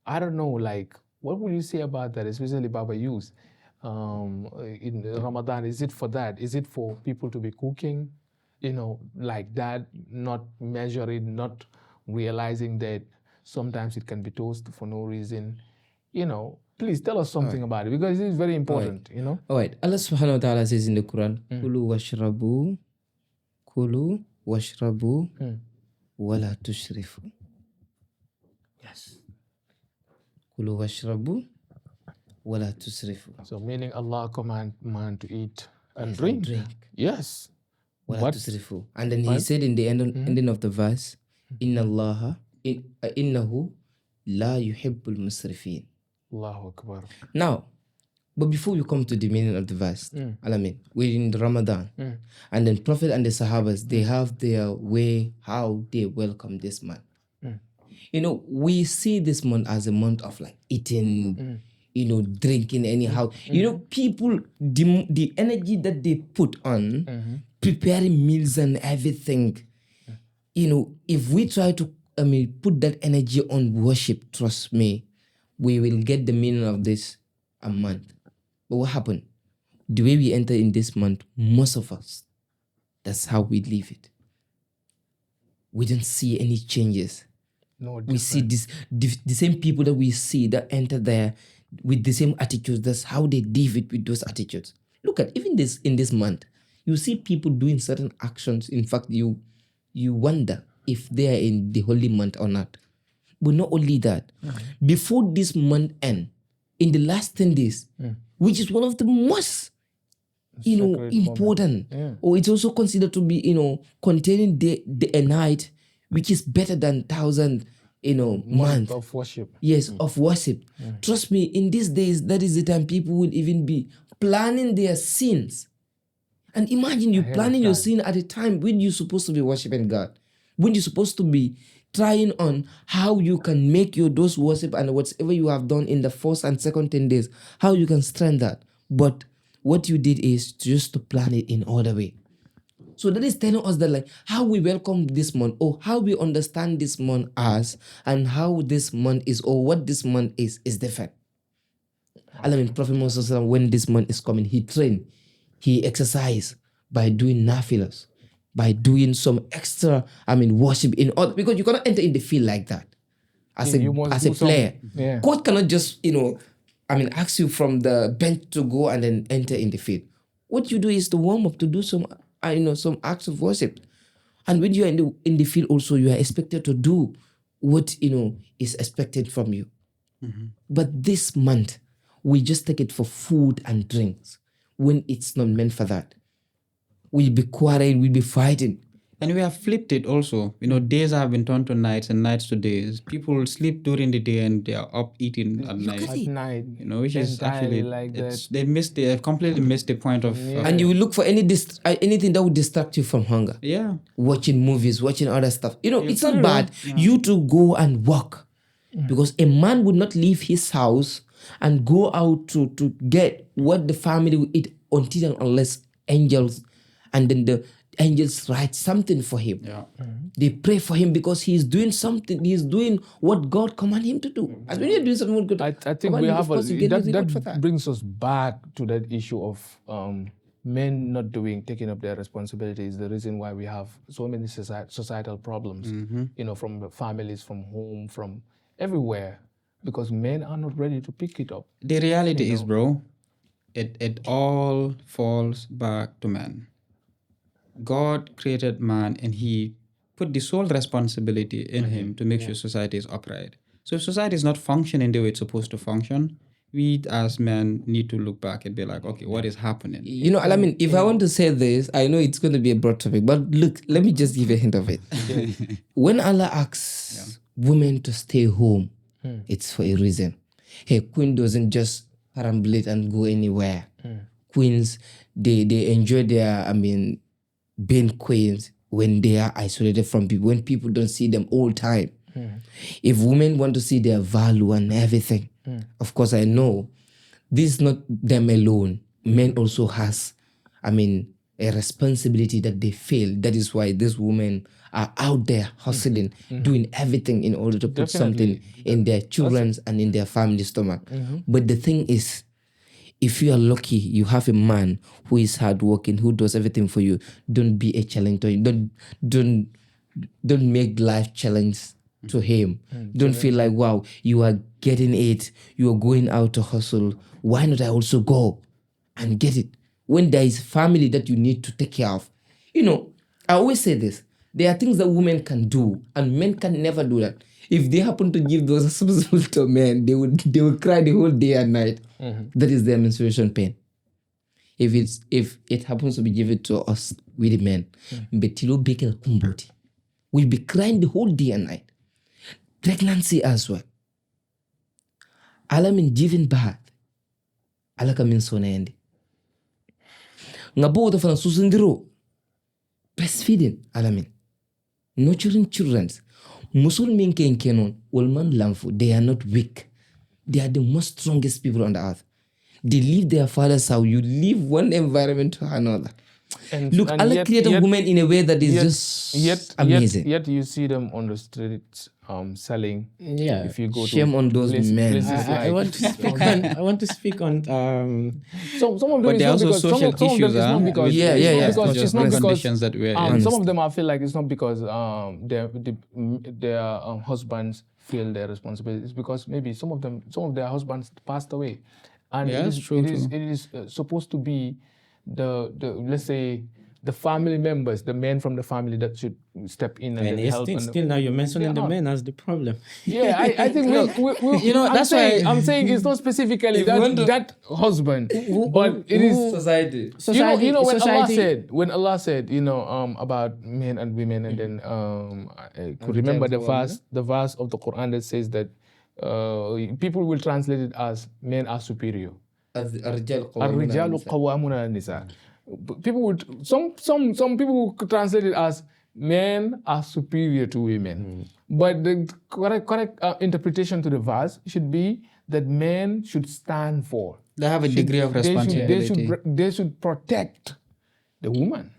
I don't know, like, What would you say about that, especially Baba Youth? In Ramadan, is it for that? Is it for people to be cooking, like that, not measuring, not realizing that sometimes it can be toast for no reason? Please tell us something about it, because it is very important, All right. Allah subhanahu wa ta'ala says in the Quran, Kulu washrabu wala tushrifu. Yes. Kulu washrabu wala tusrifu. So meaning Allah command man to eat and drink. Yes. Wala tusrifu. And then he said in the ending of the verse, innahu la yuhibbul musrifin. Allahu Akbar. Now, but before we come to the meaning of the verse, we're in Ramadan. And then Prophet and the Sahabas, they have their way how they welcome this month. We see this month as a month of like eating, drinking anyhow. People, the energy that they put on preparing meals and everything, if we try to put that energy on worship, trust me, we will get the meaning of this a month. But what happened? The way we enter in this month, most of us, that's how we live it. We don't see any changes. No, we see the same people that we see that enter there with the same attitudes. That's how they live it with those attitudes. Look at even this in this month, you see people doing certain actions. In fact, you wonder if they are in the holy month or not. But not only that, before this month end, in the last 10 days, which is one of the most important, or it's also considered to be containing a night which is better than 1,000 month of worship. Yes, of worship. Trust me, in these days, that is the time people will even be planning their sins. And imagine you planning your sin at a time when you're supposed to be worshiping God, when you're supposed to be trying on how you can make your those worship and whatever you have done in the first and second 10 days, how you can strengthen that. But what you did is just to plan it in other way. So that is telling us that like how we welcome this month, or how we understand this month as, and how this month is, or what this month is different. Prophet Moses, when this month is coming, he trained, he exercised by doing nafilas, by doing some extra, worship in order, because you cannot enter in the field like that. As a player, coach cannot just, ask you from the bench to go and then enter in the field. What you do is to warm up, to do some acts of worship. And when you are in the field also, you are expected to do what, is expected from you. But this month, we just take it for food and drinks when it's not meant for that. We'll be quarreling, we'll be fighting. And we have flipped it also. Days have been turned to nights and nights to days. People sleep during the day and they are up eating at night. At night. Which is actually like that. They completely missed the point of. And you will look for anything that would distract you from hunger. Yeah. Watching movies, watching other stuff. It's not bad. You to go and work. Because a man would not leave his house and go out to get what the family will eat until and unless angels, and then the angels write something for him. Yeah. They pray for him because he's doing something. He's doing what God commanded him to do. And when you're doing something what God, I think we have that brings us back to that issue of men not taking up their responsibilities. The reason why we have so many societal problems, from the families, from home, from everywhere, because men are not ready to pick it up. The reality is, bro, it all falls back to man. God created man and he put the sole responsibility in him to make sure society is upright. So if society is not functioning the way it's supposed to function, we as men need to look back and be like, okay, what is happening? If I want to say this, I know it's going to be a broad topic, but look, let me just give a hint of it. When Allah asks women to stay home, it's for a reason. Hey, queen doesn't just perambulate and go anywhere. Queens, they enjoy their, being queens when they are isolated from people, when people don't see them all time. If women want to see their value and everything, of course I know this is not them alone. Men also has, a responsibility that they feel. That is why these women are out there hustling, doing everything in order to put something in their children's and in their family's stomach. But the thing is, if you are lucky, you have a man who is hardworking, who does everything for you. Don't be a challenge to him. Don't make life challenge to him. Don't feel like, wow, you are getting it. You are going out to hustle. Why not I also go and get it? When there is family that you need to take care of. You know, I always say this. There are things that women can do and men can never do that. If they happen to give those responsibilities to men, they will cry the whole day and night. That is their menstruation pain. If it happens to be given to us with the men, we'll be crying the whole day and night. Pregnancy as well. Alam in giving birth. Alaka min sonaendi. Ngabo the susundiro. Breastfeeding alamin. Nurturing children. Musul minke inkenon. Ulman lamfu. They are not weak. They are the most strongest people on the earth. They leave their father's house. You leave one environment to another. Look, Allah created women in a way that is just amazing. Yet you see them on the streets selling. Yeah. If you go Shame on those men. I want to speak on some of them. But there are also social issues. It's not because conditions that we're in. some of them I feel like it's not because their husbands feel their responsibility. It's because maybe some of their husbands passed away, and Yeah, that's true too. it is supposed to be the let's say the family members, the men from the family that should step in and then help. Still now you're mentioning the men as the problem. Yeah, I think we that's why I'm saying it's not specifically that husband, but it is Society. you know when society, Allah said about men and women, and then I could remember the verse of the Quran that says that people will translate it as men are superior. Ar-rijalu qawwamuna 'ala nisa. People would some people would translate it as men are superior to women, but the correct interpretation to the verse should be that men should stand for. They have a degree of responsibility. They should protect the woman,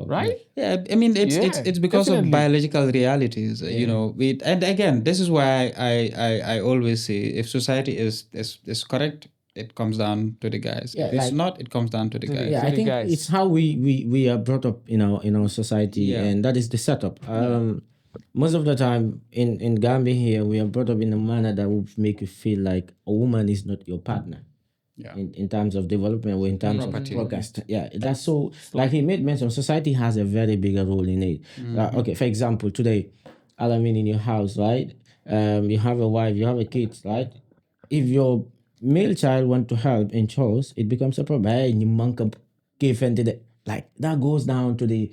right? Yeah, I mean it's because definitely. of biological realities, you know. And again, this is why I always say if society is correct, it comes down to the guys. Yeah, if it's like- not, it comes down to the guys. Yeah, I the think guys. it's how we are brought up in our society, Yeah. and that is the setup. Most of the time in Gambia here, we are brought up in a manner that would make you feel like a woman is not your partner. Yeah. In terms of development or in terms Property. of progress. Yeah, that's so, like he made mention, society has a very bigger role in it. Okay, for example, today, Alamin in your house, right? You have a wife, you have a kid, right? If your male child want to help in chores, it becomes a problem. Hey, you monk up, give into the, like that goes down to the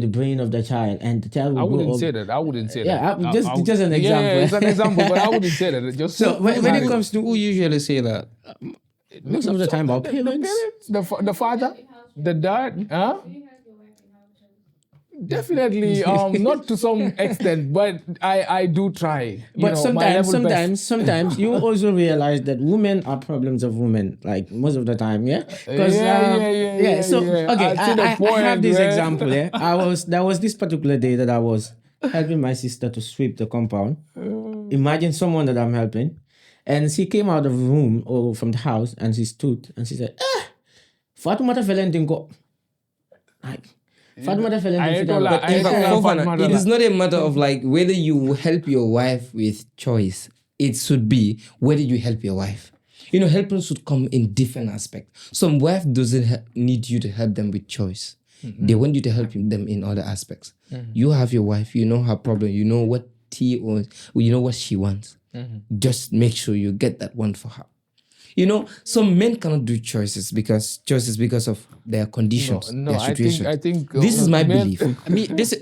brain of the child, and the child will I grow wouldn't up. say that. I wouldn't say Yeah, that. just an example. Yeah, it's an example, but I wouldn't say that. Just So when it comes to Who usually say that? most of the time, our the parents. parents, the father, the dad, huh? Definitely, not to some extent, but I do try. But my level best. sometimes you also realize that women are problems of women, like most of the time, yeah. Because Yeah. So okay, I see the I point, have this man. example. Yeah, there was this particular day that I was helping my sister to sweep the compound. Imagine someone that I'm helping, and she came out of the room or from the house, and she stood and she said, "Fatumata Felentinko." Like, Fatumata I ain't gonna lie, Felentinko. I ain't gonna lie, Fofana, Fatma, it is not a matter of like whether you help your wife with choice. It should be whether you help your wife. You know, helping should come in different aspects. Some wife doesn't need you to help them with choice. They want you to help them in other aspects. You have your wife, you know her problem, you know what you know what she wants. Just make sure you get that one for her. You know, some men cannot do choices because of their conditions, No, their situations. I think this is my men- belief. I mean, this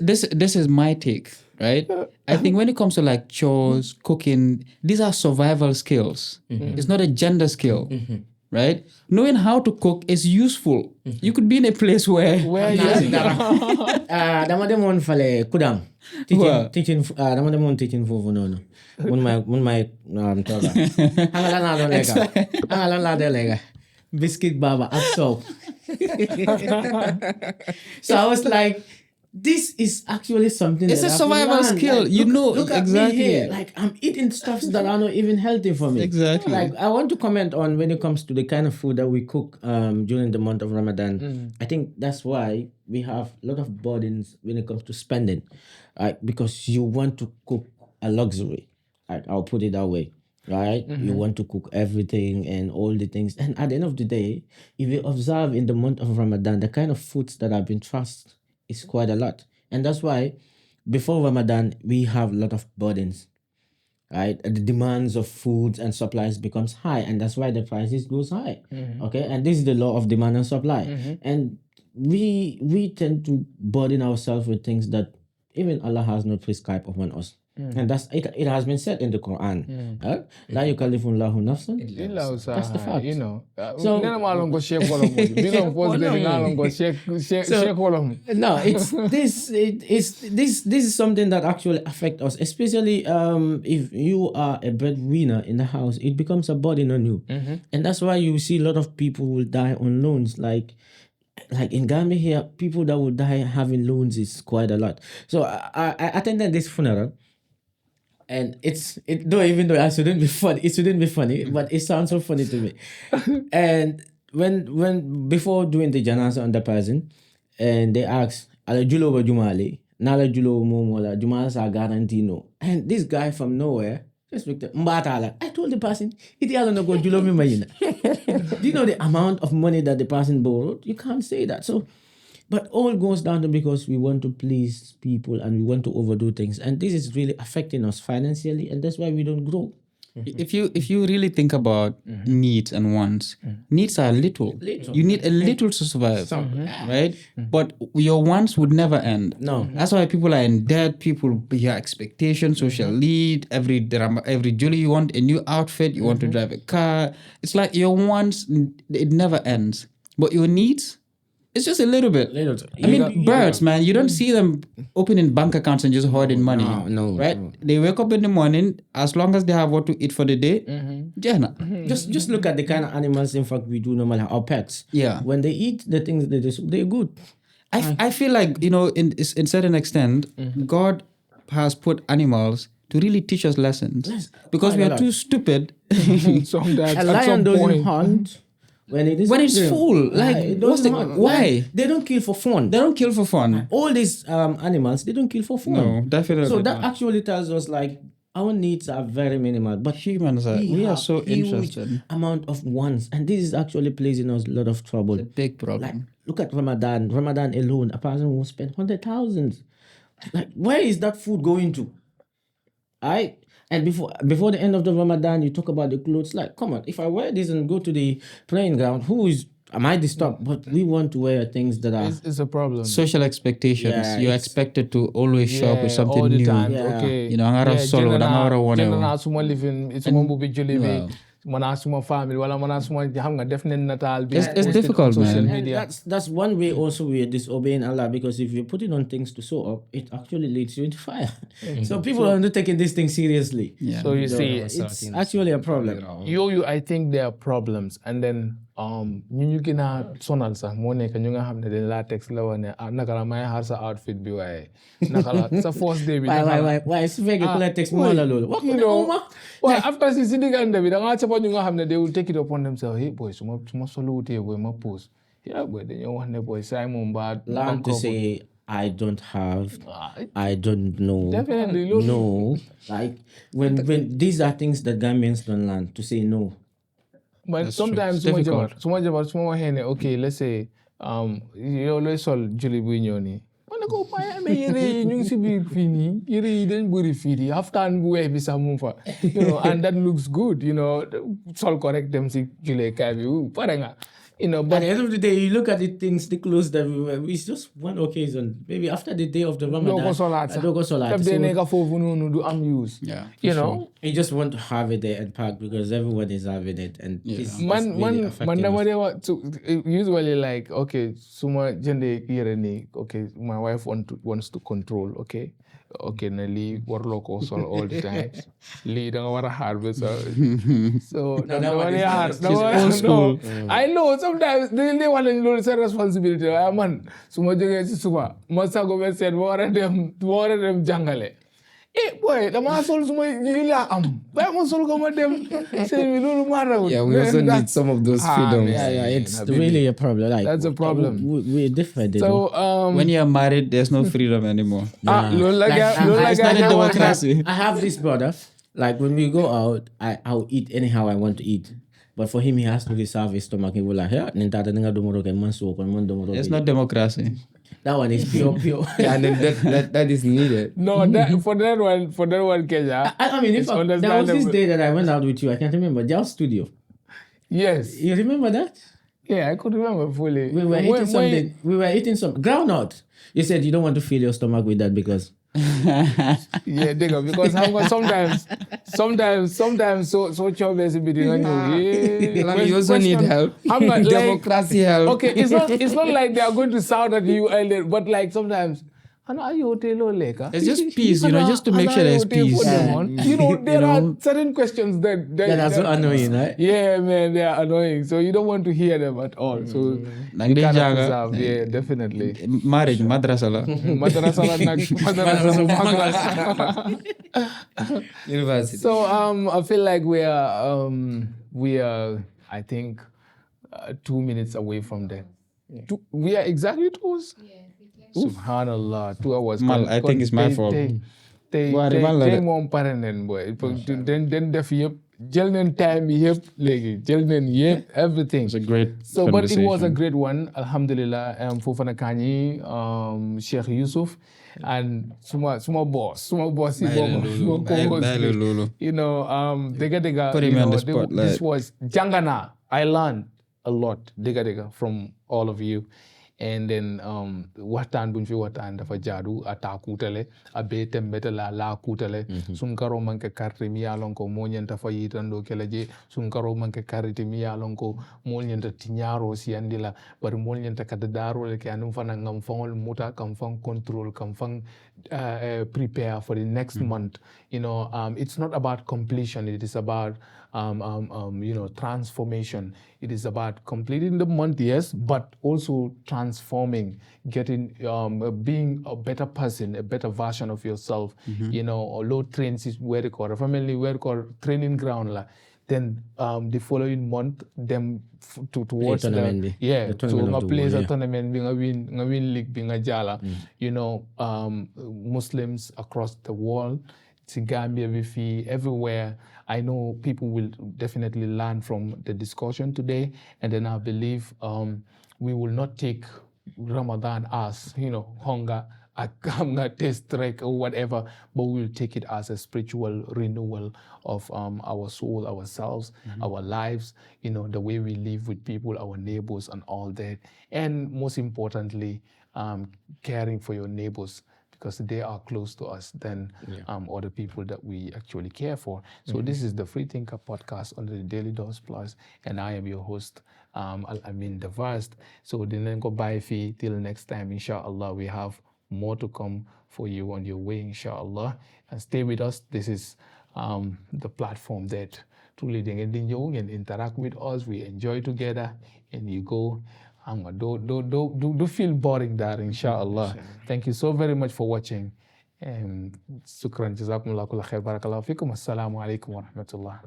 is my take, right? I think when it comes to like chores, cooking, these are survival skills. It's not a gender skill, right? Knowing how to cook is useful. You could be in a place where Dama demon fale kudang. Teaching dama demon teaching fufu no. Mun my toga. Hangalan la do lega. biscuit baba and soap. So I was like, this is actually something It's that a I've survival learned. skill, Like, you know, look at exactly. me here. Like I'm eating stuffs that are not even healthy for me. Exactly. Like I want to comment on when it comes to the kind of food that we cook during the month of Ramadan. I think that's why we have a lot of burdens when it comes to spending, because you want to cook a luxury. I'll put it that way. Right, you want to cook everything and all the things, and at the end of the day, if you observe in the month of Ramadan, the kind of foods that have been trusted is quite a lot, and that's why before Ramadan we have a lot of burdens, right? The demands of foods and supplies becomes high, and that's why the prices goes high. Okay, and this is the law of demand and supply, and we tend to burden ourselves with things that even Allah has not prescribed upon us. And that's it. It has been said in the Quran. La yukallifullahu nafsan. That's the fact. You know. So- Nena malong ko share kolom mo. Bilang post de ngalong ko share kolom. No, it's this is something that actually affect us, especially if you are a breadwinner in the house, it becomes a burden on you, and that's why you see a lot of people will die on loans. Like in Gambia here, people that will die having loans is quite a lot. So I attended this funeral, and even though it shouldn't be funny, but it sounds so funny to me. And when before doing the janasa on the person, and they asked, "Ala julo ba jumali? Nala julo momola jumala sa guarantee no." And this guy from nowhere just looked at Mbatala. I told the person, "It no go julo mi mayina." Do you know the amount of money that the person borrowed? You can't say that. So, but all goes down to because we want to please people and we want to overdo things, and this is really affecting us financially, and that's why we don't grow. If you really think about needs and wants, needs are little. You need a little to survive, right? But your wants would never end. No. That's why people are in debt. People your expectations, social need. Every drama, every July you want a new outfit. You want to drive a car. It's like your wants. It never ends. But your needs, it's just a little bit. I mean, birds, man, you don't see them opening bank accounts and just hoarding money. no, right? no. They wake up in the morning, as long as they have what to eat for the day, jana. Just look at the kind of animals, in fact, we do normally, our pets. Yeah. When they eat the things they're good. I feel like, in certain extent, God has put animals to really teach us lessons. Because we quite a are too lot. stupid. Sometimes A at lion some doesn't point. hunt when it is When it's hungry. full. Like, it what's doesn't the- hunt. why? They don't kill for fun. They don't kill for fun. All these animals, they don't kill for fun. No, definitely So that not. actually tells us like our needs are very minimal, but Humans are, we are have so huge interested. amount of wants, and this is actually placing us a lot of trouble. It's a big problem. Like, look at Ramadan. Ramadan alone, a person will spend 100,000. Like, where is that food going to? And before the end of the Ramadan, you talk about the clothes. Like, come on, if I wear this and go to the playing ground, am I disturbed? But we want to wear things that are It's a problem. Social expectations. Yeah, You're it's- expected to always show up with something all the new. time. Yeah. Okay. You know, angara solo, angara one. Jënd naa suma living, suma mbubi julli bi, Wow. mana suma family, wala mana suma xam nga def nañ nataal bi. It's posted difficult, on social man. And media. that's one way also we're disobeying Allah, because if you're putting on things to show up, it actually leads you into fire. So people are not taking this thing seriously. Yeah. So you see, It's actually a problem. I think there are problems, and then ñu gën a sonal sax moo nekk ñu nga xam ne dañ laa text la wax ne naka la may xaar sa outfit bi waaye naka la sa first day bi naka la Why? Su fekkee ku la text moo la loolu. Wax ko you ne know, Oma. well, after si diggante bi da ngaa cappa ñu nga xam ne they will take it upon themselves. Hey boy, suma solo wutee boy ma post. Yeah boy, dañoo wax ne boy saay moom baa Learn to say I don't have, I don't know. Definitely, look. No. Like when these are things that Gambians don't learn, to say no. But That's true. sometimes It's difficult. suma jabar suma waxee ne okay, let's say yow looy sol julli buy ñëw nii ma ne ko waaye amee yére yi ñu ngi si biir fii nii yére yi dañ bëri fii nii haftaan bu weex bi sax mu fa and that looks good, sol ko rek dem si jullee kaay bi pare nga you know, At but the end of the day, you look at the things, the clothes that we wear. It's just one occasion. Maybe after the day of the Ramadan, doo ko solaat sax doo ko solaat. daf dee nekk foofu noonu du am use. Yeah, You for know, You just want to have it there and pack because everyone is having it, and it's man really man affecting dama us. dee wax usually like okay suma jëndee yére nii okay my wife wants to control okay na lii warloo ko sol all the time lii da nga war a xaar ba sa so dama dee xaar no I know sometimes dañ dee wax nañ loolu sa responsibility waaye man su ma jógee si suba ma sago ba seet ma war a dem jàngale boy dama sol suma lii laa am bàyyi ma sol ko ma dem sëñ bi loolu maanawul. Yeah, we also need some of those freedoms. Yeah, it's really a problem. Like That's a problem. We're different. So when you're married, there's no freedom anymore. loolu la It's not a democracy. I have this brother. Like when we go out, I'll eat anyhow I want to eat. But for him, he has to reserve his stomach. He will like, yeah, It's not democracy. that one is pure. Yeah, and then that is needed. No, for that one, Kenya. I mean, it's there was this understandable. day that I went out with you. I can't remember. Jail Studio. Yes. You remember that? Yeah, I could remember fully. We were eating something. We were eating some groundnut. You said you don't want to fill your stomach with that because. Yeah, digga, because sometimes so job is between You also need help. I'm not like, Democracy help. okay, it's not like they are going to shout at you, but like sometimes. It's just peace, just to make sure there's peace. There are certain questions that are so annoying, right? Yeah, man, they are annoying. So you don't want to hear them at all. So you cannot observe. Yeah, definitely. Marriage, madrasa la. University. So I feel like we are I think 2 minutes away from that. We are exactly 2 hours. Subhanallah, 2 hours. I think it's my fault. Tey moom pare nen boy. Den def yëpp jël nen time bi yëpp léegi jël nen yëpp everything. It's a great So but it was a great one. Alhamdulillah. Fofana Kanyi, Sheikh Yusuf, and suma boss is Lulu. dega this was jangana. I learned a lot dega from all of you. And then waxtaan buñ fi waxtaan dafa jaadu ata kutale abe tembete la kutale sunkaro manke carte mi yalon ko mo nyanta fa yitando keleje sunkaro manke carte mi yalon ko mo nyanta tinyaro si andila bar mo nyanta kadadaro le ke anum fana ngam fangol muta kam fang control kam fang prepare for the next month. It's not about completion, it is about transformation. It is about completing the month, yes, but also transforming, getting, being a better person, a better version of yourself. Low trains is where they call family, where they call training ground. Then the following month, them towards to a place a tournament being a win league being a jala. Muslims across the world, Gambia, Bifi, everywhere. I know people will definitely learn from the discussion today, and then I believe we will not take Ramadan as hunger, a taste strike or whatever, but we will take it as a spiritual renewal of our soul, ourselves, our lives, the way we live with people, our neighbors and all that. And most importantly, caring for your neighbors, because they are close to us than other people that we actually care for. So this is the Free Thinker podcast on the Daily Dose Plus, and I am your host, Al-Amin the Vast. So then go bye fee till next time, inshallah. We have more to come for you on your way, inshallah. And stay with us. This is the platform that truly they can interact with us. We enjoy together, and you go. Do feel boring there, inshallah. Thank you so very much for watching. Shukran, jazakumullah kulla khair, barakallahu fikum. Assalamu alaikum wa rahmatullah.